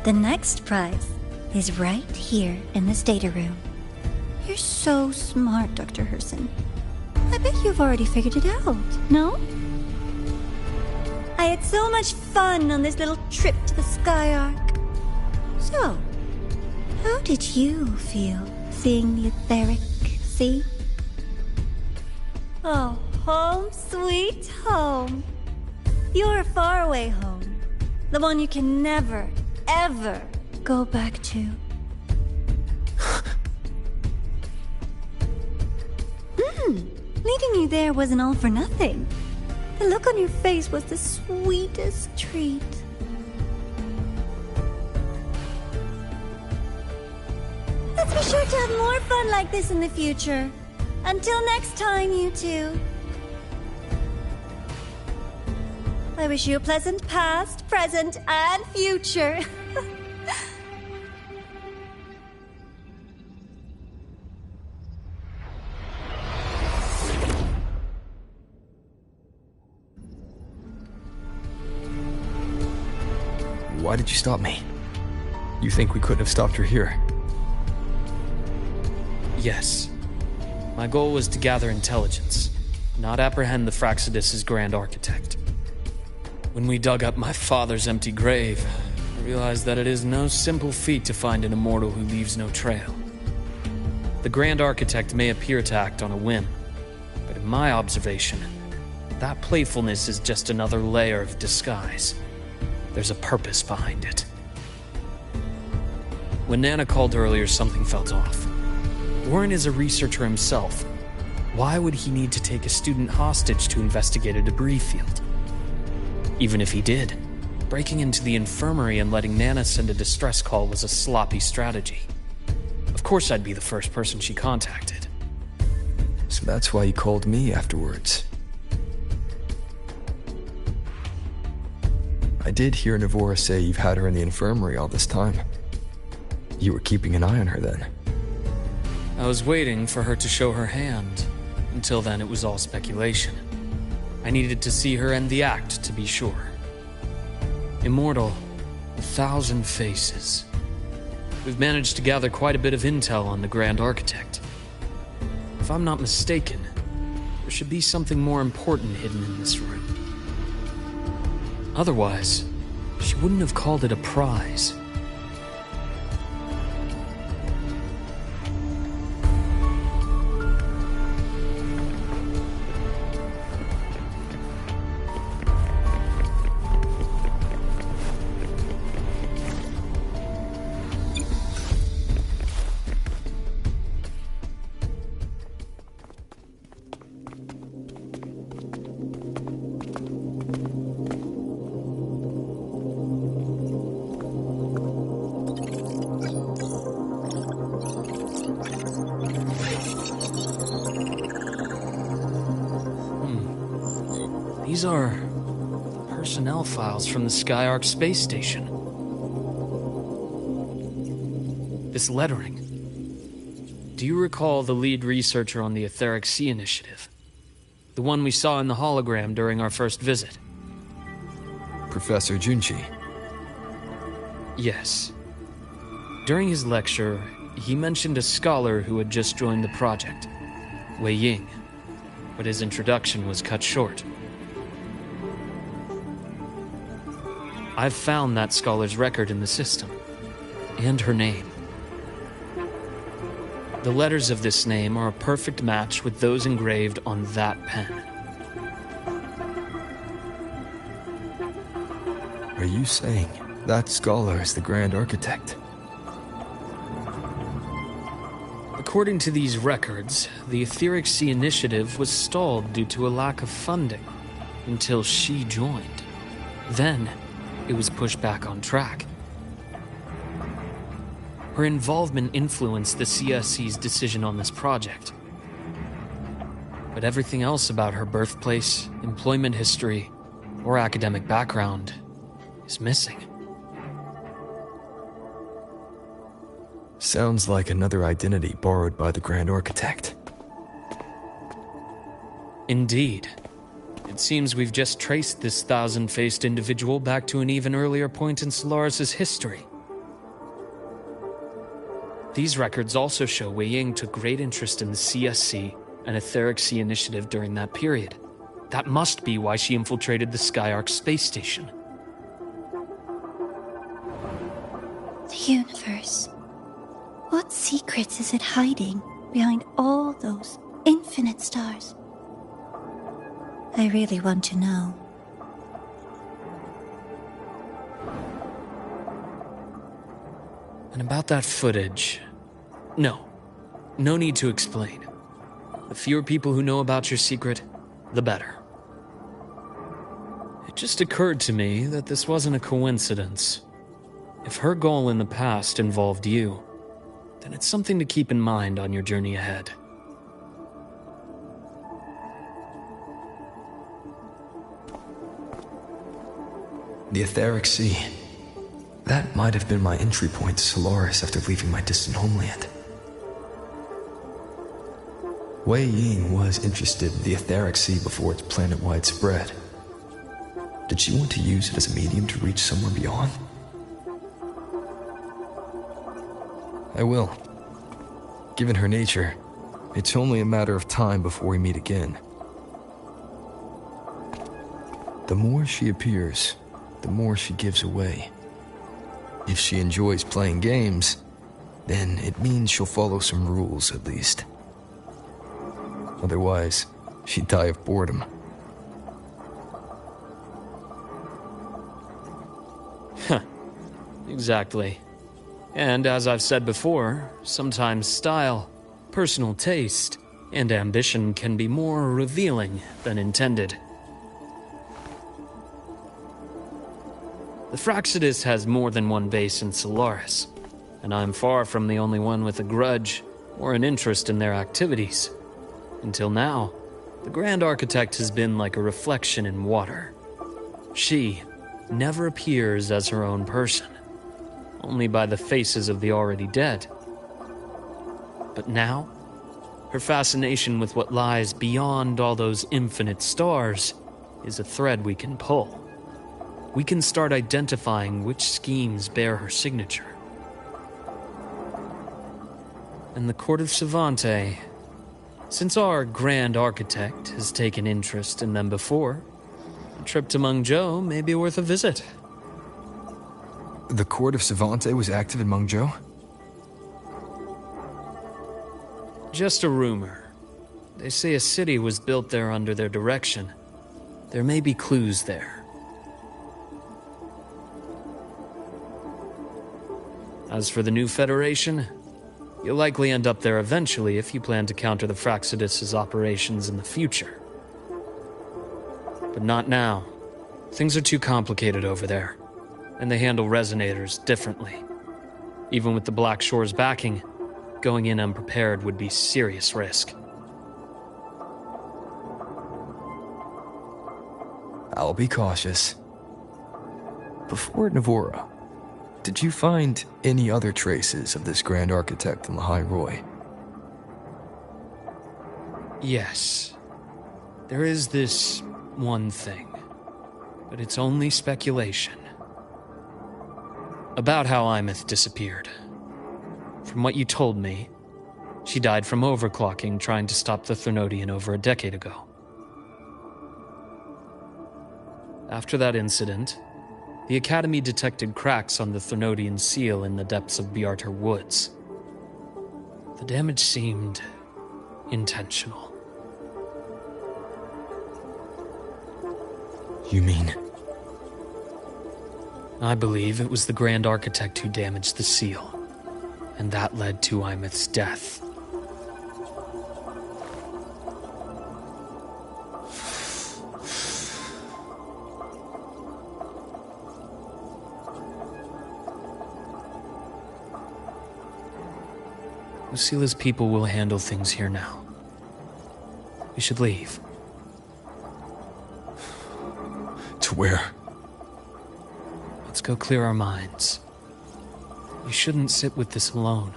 The next prize is right here in this data room. You're so smart, Dr. Herson. I bet you've already figured it out, no? I had so much fun on this little trip to the Sky Arc. So, how did you feel seeing the etheric sea? Oh, home sweet home. Your faraway home. The one you can never, ever go back to. Leading you there wasn't all for nothing. The look on your face was the sweetest treat. Let's be sure to have more fun like this in the future. Until next time, you two. I wish you a pleasant past, present, and future. Why did you stop me? You think we couldn't have stopped her here? Yes. My goal was to gather intelligence, not apprehend the Fraxidus' Grand Architect. When we dug up my father's empty grave, I realized that it is no simple feat to find an immortal who leaves no trail. The Grand Architect may appear to act on a whim, but in my observation, that playfulness is just another layer of disguise. There's a purpose behind it. When Nana called earlier, something felt off. Warren is a researcher himself. Why would he need to take a student hostage to investigate a debris field? Even if he did, breaking into the infirmary and letting Nana send a distress call was a sloppy strategy. Of course I'd be the first person she contacted. So that's why you called me afterwards. I did hear Navora say you've had her in the infirmary all this time. You were keeping an eye on her then. I was waiting for her to show her hand. Until then, it was all speculation. I needed to see her end the act to be sure. Immortal, 1,000 faces. We've managed to gather quite a bit of intel on the Grand Architect. If I'm not mistaken, there should be something more important hidden in this room. Otherwise, she wouldn't have called it a prize. These are personnel files from the Sky Arc space station. This lettering. Do you recall the lead researcher on the Etheric Sea Initiative? The one we saw in the hologram during our first visit? Professor Junchi. Yes. During his lecture, he mentioned a scholar who had just joined the project, Wei Ying, but his introduction was cut short. I've found that scholar's record in the system, and her name. The letters of this name are a perfect match with those engraved on that pen. Are you saying that scholar is the Grand Architect? According to these records, the Etheric Sea Initiative was stalled due to a lack of funding until she joined. Then, it was pushed back on track. Her involvement influenced the CSC's decision on this project. But everything else about her birthplace, employment history, or academic background is missing. Sounds like another identity borrowed by the Grand Architect. Indeed. It seems we've just traced this thousand-faced individual back to an even earlier point in Solaris' history. These records also show Wei Ying took great interest in the CSC and Etheric Sea Initiative during that period. That must be why she infiltrated the Skyark space station. The universe. What secrets is it hiding behind all those infinite stars? I really want to know. And about that footage... No need to explain. The fewer people who know about your secret, the better. It just occurred to me that this wasn't a coincidence. If her goal in the past involved you, then it's something to keep in mind on your journey ahead. The Etheric Sea. That might have been my entry point to Solaris after leaving my distant homeland. Wei Ying was interested in the Etheric Sea before its planet-wide spread. Did she want to use it as a medium to reach somewhere beyond? I will. Given her nature, it's only a matter of time before we meet again. The more she appears, the more she gives away. If she enjoys playing games, then it means she'll follow some rules at least. Otherwise, she'd die of boredom. Huh. Exactly. And as I've said before, sometimes style, personal taste, and ambition can be more revealing than intended. The Fraxidus has more than one base in Solaris, and I'm far from the only one with a grudge or an interest in their activities. Until now, the Grand Architect has been like a reflection in water. She never appears as her own person, only by the faces of the already dead. But now, her fascination with what lies beyond all those infinite stars is a thread we can pull. We can start identifying which schemes bear her signature. And the Court of Savante, since our Grand Architect has taken interest in them before, a trip to Mengzhou may be worth a visit. The Court of Savante was active in Mengzhou? Just a rumor. They say a city was built there under their direction. There may be clues there. As for the new Federation, you'll likely end up there eventually if you plan to counter the Fraxidus' operations in the future. But not now. Things are too complicated over there, and they handle resonators differently. Even with the Black Shore's backing, going in unprepared would be serious risk. I'll be cautious. Before Navora, did you find any other traces of this Grand Architect in the High Roy? Yes. There is this one thing, but it's only speculation. About how Imeth disappeared. For From what you told me, she died from overclocking trying to stop the Threnodian over a decade ago. After that incident, the Academy detected cracks on the Threnodian seal in the depths of Bjartar Woods. The damage seemed intentional. You mean? I believe it was the Grand Architect who damaged the seal, and that led to Imeth's death. Lucila's people will handle things here now. We should leave. To where? Let's go clear our minds. You shouldn't sit with this alone.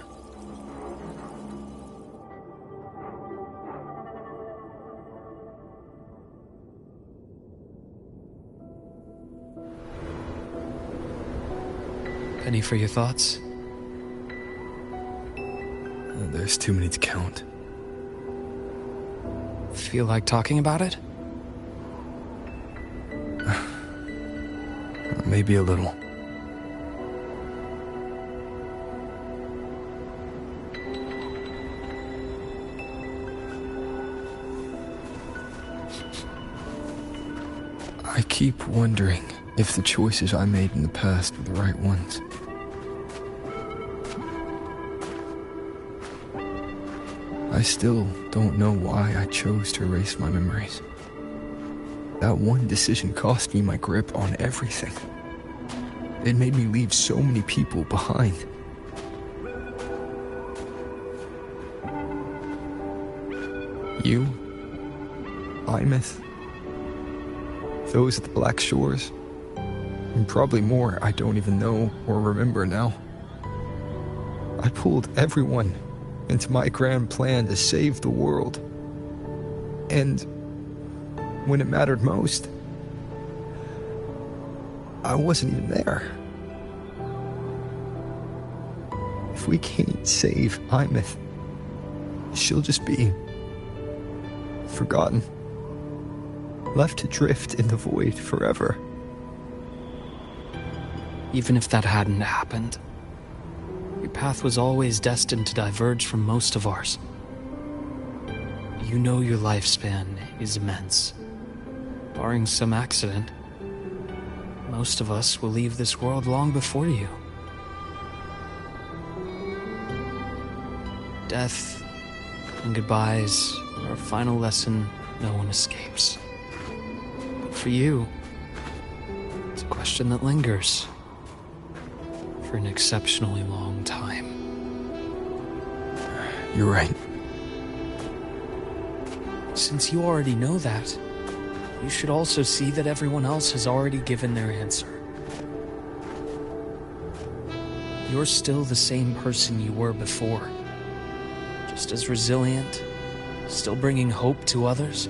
Penny for your thoughts? There's too many to count. Feel like talking about it? Maybe a little. I keep wondering if the choices I made in the past were the right ones. I still don't know why I chose to erase my memories. That one decision cost me my grip on everything. It made me leave so many people behind. You, Imeth, those at the Black Shores, and probably more I don't even know or remember now. I pulled everyone into my grand plan to save the world. And when it mattered most, I wasn't even there. If we can't save Imeth, she'll just be forgotten, left to drift in the void forever. Even if that hadn't happened, your path was always destined to diverge from most of ours. You know your lifespan is immense. Barring some accident, most of us will leave this world long before you. Death and goodbyes are a final lesson no one escapes. But for you, it's a question that lingers for an exceptionally long time. You're right. Since you already know that, you should also see that everyone else has already given their answer. You're still the same person you were before. Just as resilient, still bringing hope to others.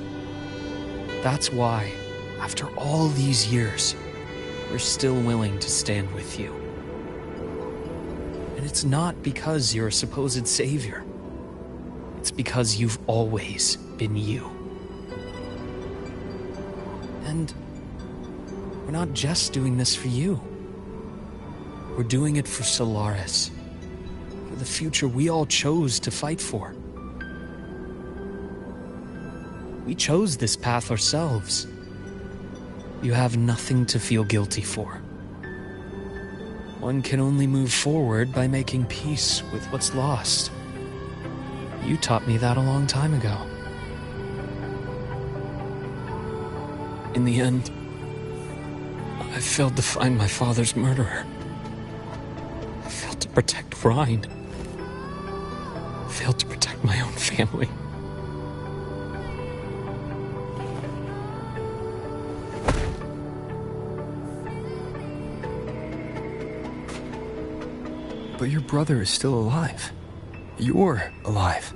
That's why, after all these years, we're still willing to stand with you. And it's not because you're a supposed savior. It's because you've always been you. And we're not just doing this for you. We're doing it for Solaris. For the future we all chose to fight for. We chose this path ourselves. You have nothing to feel guilty for. One can only move forward by making peace with what's lost. You taught me that a long time ago. In the end, I failed to find my father's murderer. I failed to protect Rhine. I failed to protect my own family. But your brother is still alive. You're alive.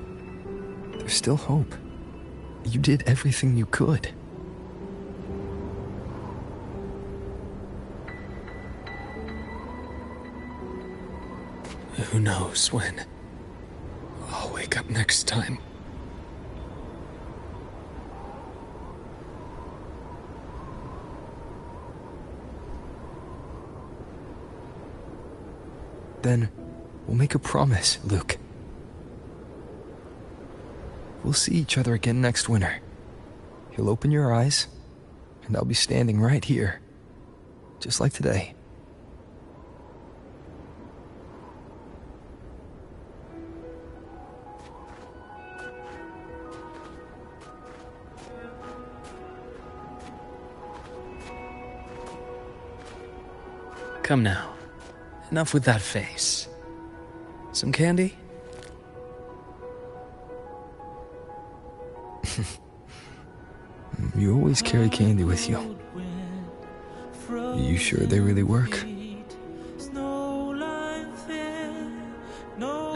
There's still hope. You did everything you could. Who knows when wake up next time. Then we'll make a promise, Luke. We'll see each other again next winter. You'll open your eyes, and I'll be standing right here, just like today. Come now. Enough with that face. Some candy? You always carry candy with you. Are you sure they really work?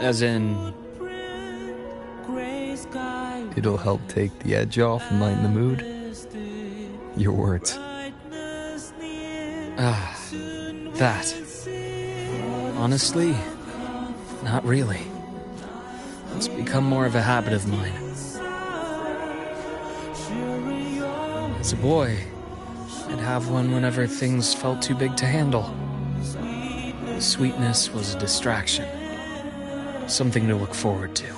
As in... It'll help take the edge off and lighten the mood? Your words. That. Honestly, not really. It's become more of a habit of mine. As a boy, I'd have one whenever things felt too big to handle. The sweetness was a distraction, something to look forward to.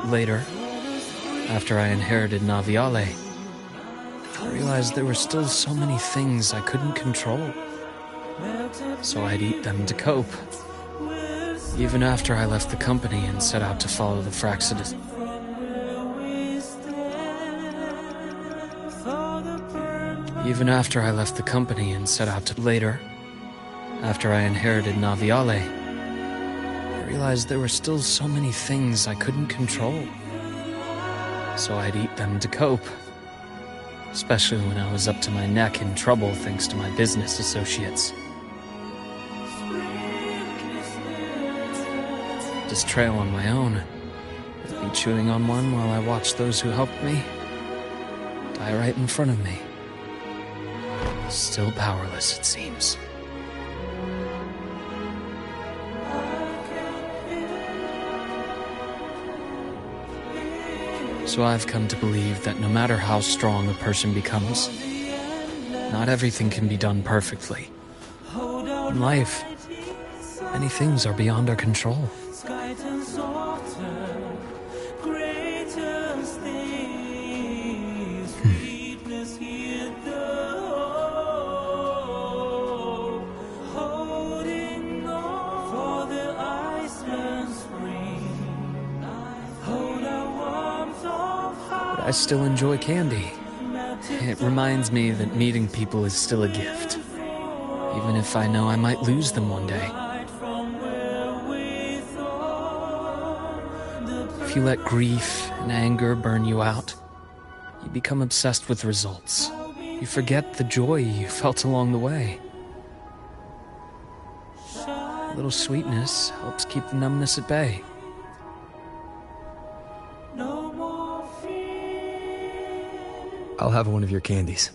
Later, after I inherited Naviale, I realized there were still so many things I couldn't control. So I'd eat them to cope. Even after I left the company and set out to follow the Fraxidus. Later, after I inherited Naviale, I realized there were still so many things I couldn't control. So I'd eat them to cope. Especially when I was up to my neck in trouble thanks to my business associates. Just trail on my own, with me chewing on one while I watched those who helped me die right in front of me. Still powerless, it seems. So I've come to believe that no matter how strong a person becomes, not everything can be done perfectly. In life, many things are beyond our control. I still enjoy candy. It reminds me that meeting people is still a gift, even if I know I might lose them one day. If you let grief and anger burn you out, you become obsessed with results. You forget the joy you felt along the way. A little sweetness helps keep the numbness at bay. I'll have one of your candies.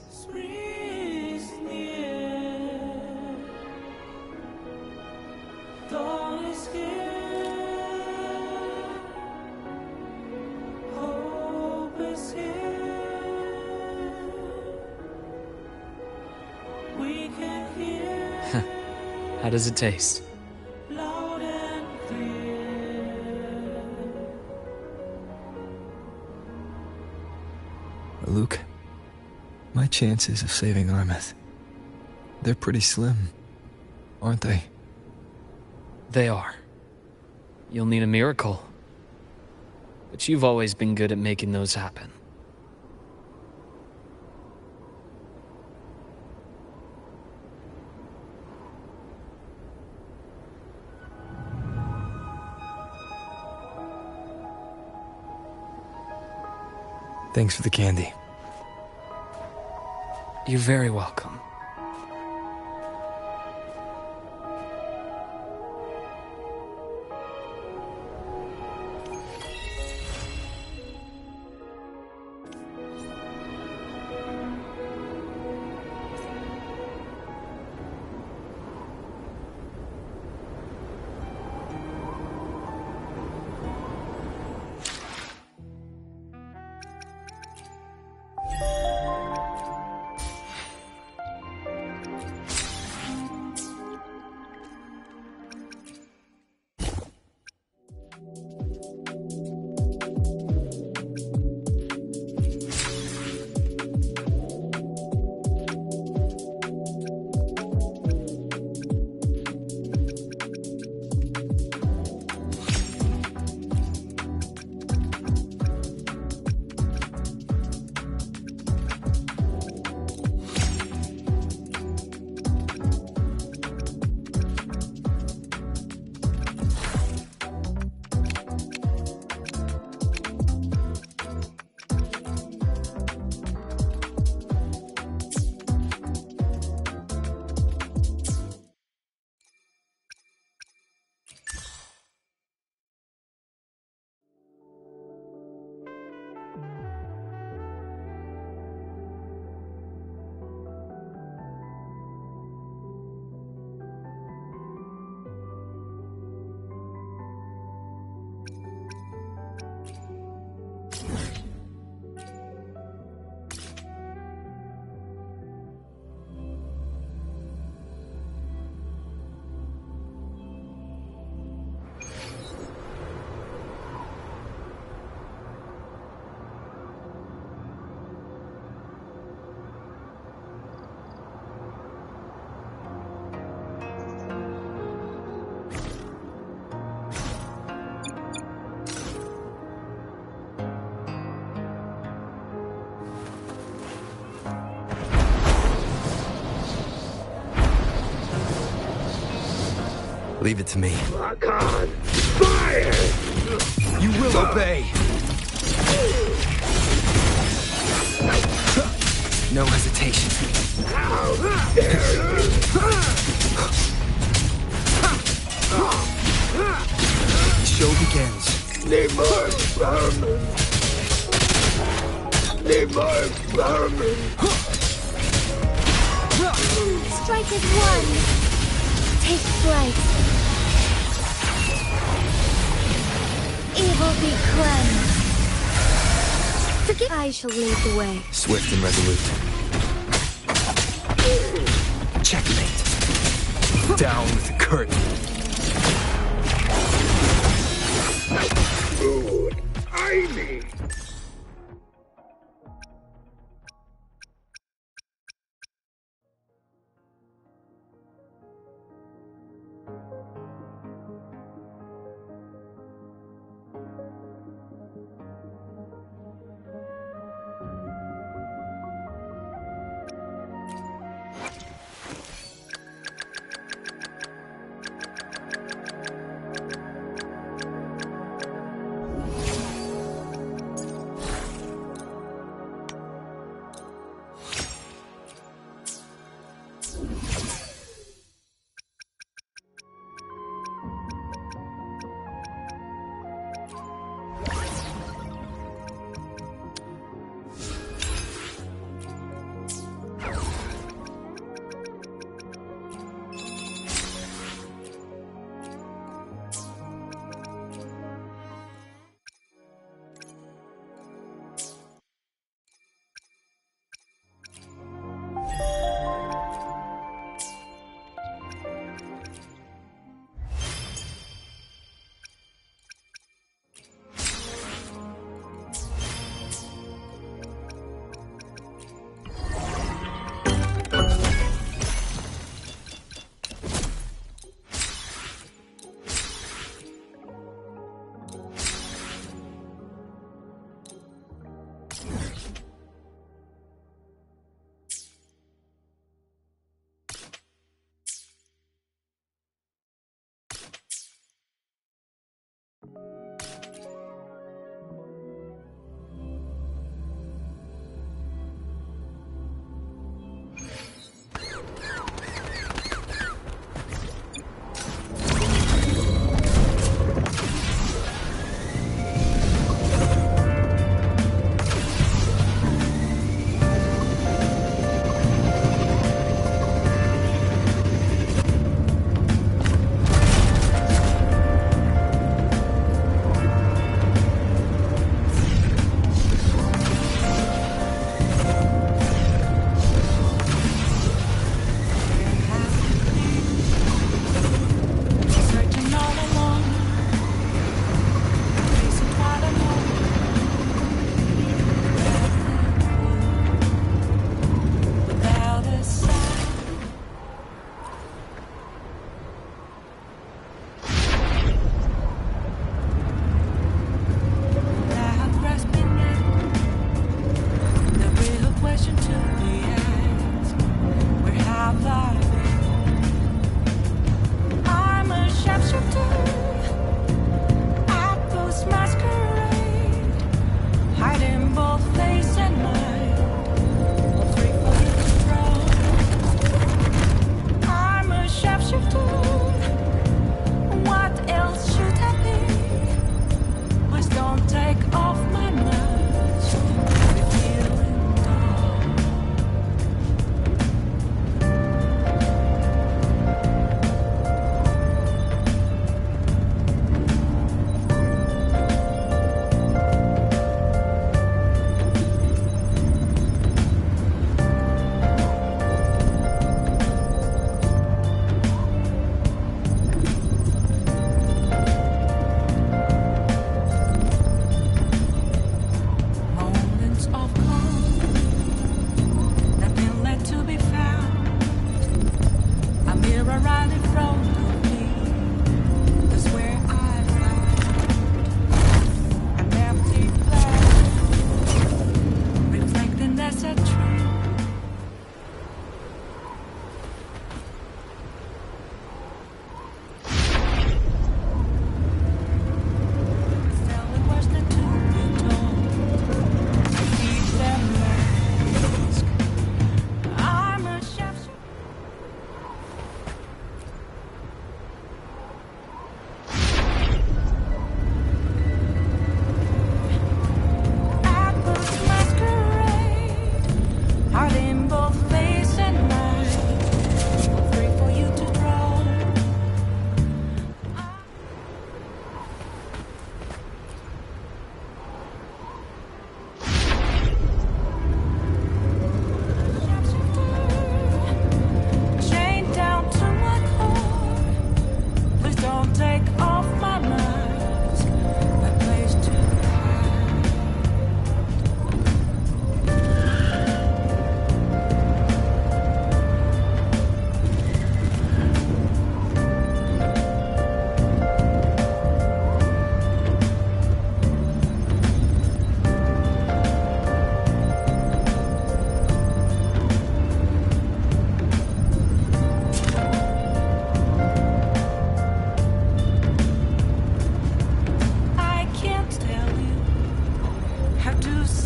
How does it taste? Luke, my chances of saving Armeth, they're pretty slim, aren't they? They are. You'll need a miracle. But you've always been good at making those happen. Thanks for the candy. You're very welcome. Leave it to me. Lock on! Fire! You will obey! No hesitation. How dare you! The show begins. Need more vermin! Need more vermin! Strike as one. Take flight. Evil be cleansed. Forget I shall lead the way. Swift and resolute. Checkmate. Down with the curtain. Food! I need!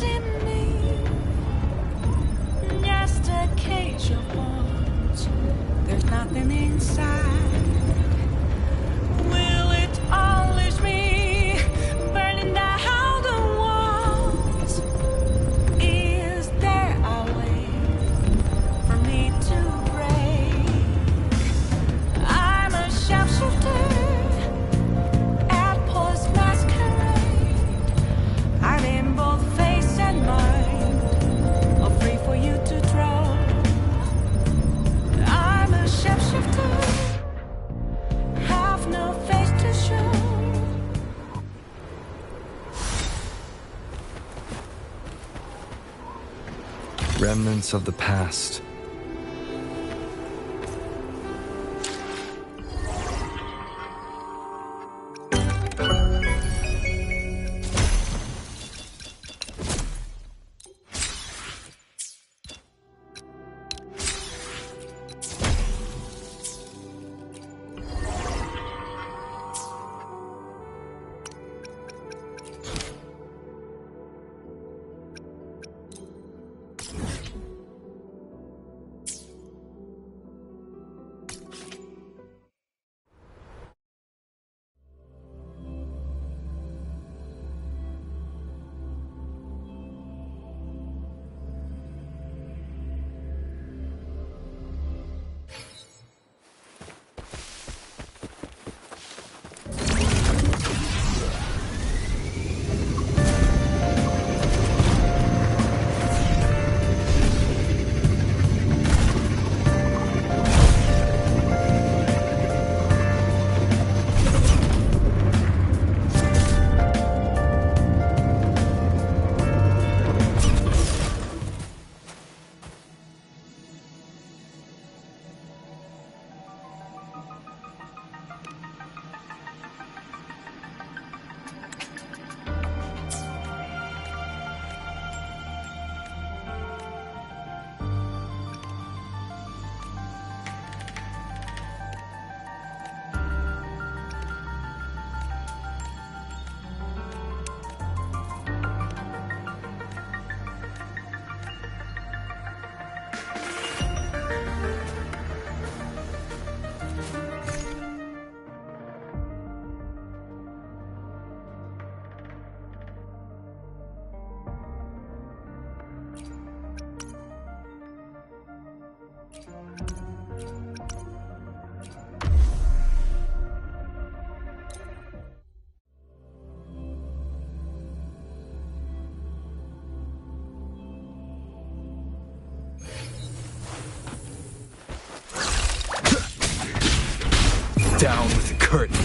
in me. Just a cage of bones. There's nothing inside. Will it unleash me? Burning down the walls. Is there a way for me to break? I'm a sharpshooter at Paul's masquerade. I'm in both face and mind, all free for you to draw. I'm a sharpshooter, have no face to show. Remnants of the past. Down with the curtain.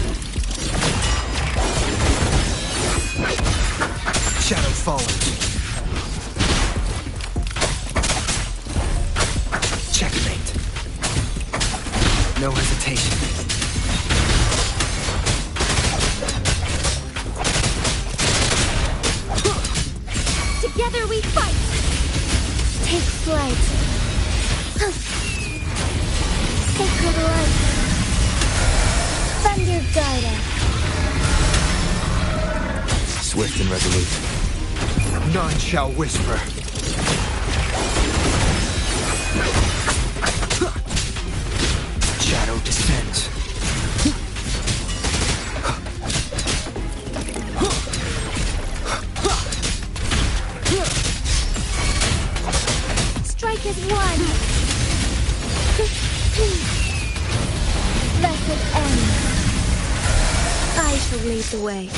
Shadow fallen. Checkmate. No hesitation. Together we fight. Take flight. Sacred light. Thunder guide us. Swift and resolute. None shall whisper. Shadow descends. Strike as one. Let it end. I shall lead the way.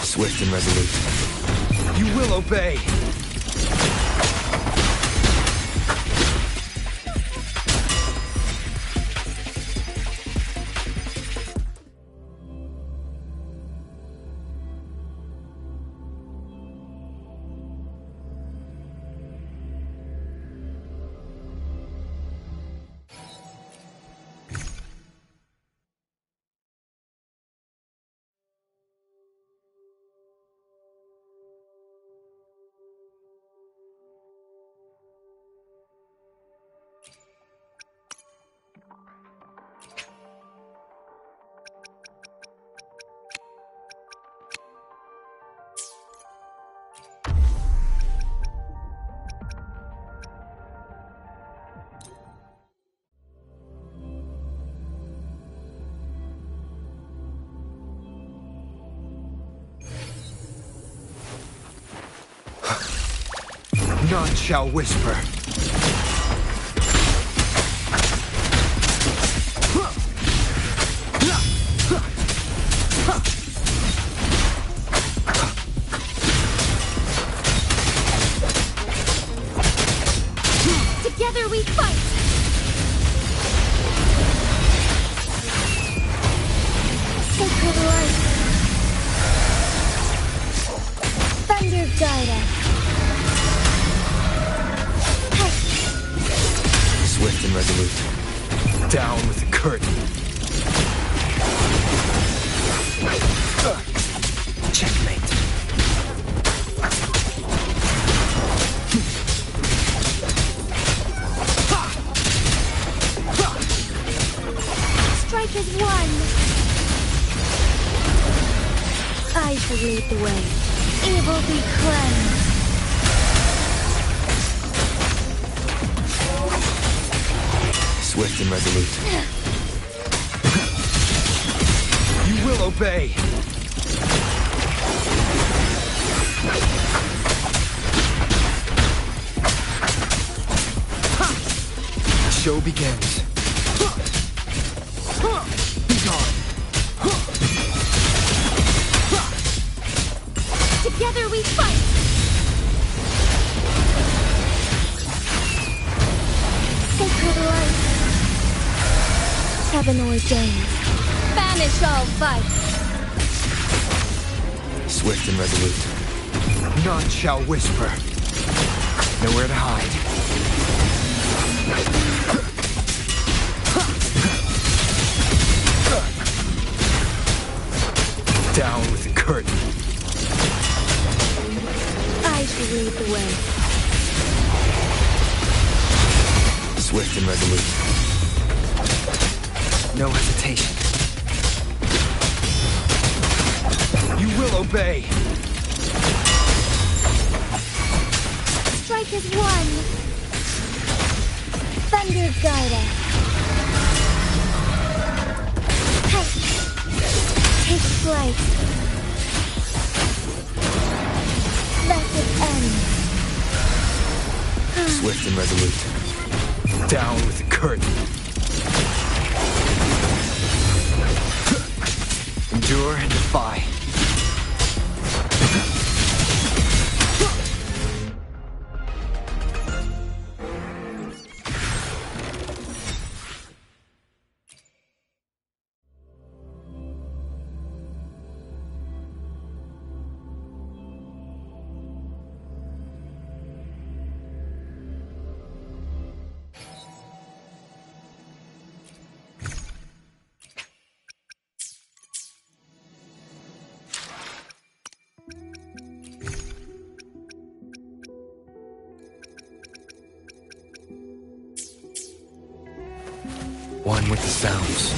Swift and resolute. You will obey. None shall whisper. Together we fight! Sacred light! Thunder guide us! Swift and resolute. Down with the curtain. Checkmate. Strike is one! I shall lead the way. Evil be cleansed! Swift and resolute. You will obey. The show begins. Be gone. Together we fight! Sacred light! Heaven ordained. Banish all vice! Swift and resolute. None shall whisper. Nowhere to hide. Down with the curtain. I shall lead the way. Swift and resolute. No hesitation. You will obey. Strike is one. Thunder guide us. Take flight. Let it end. Swift and resolute. Down with the curtain. Endure and defy. One with the sounds.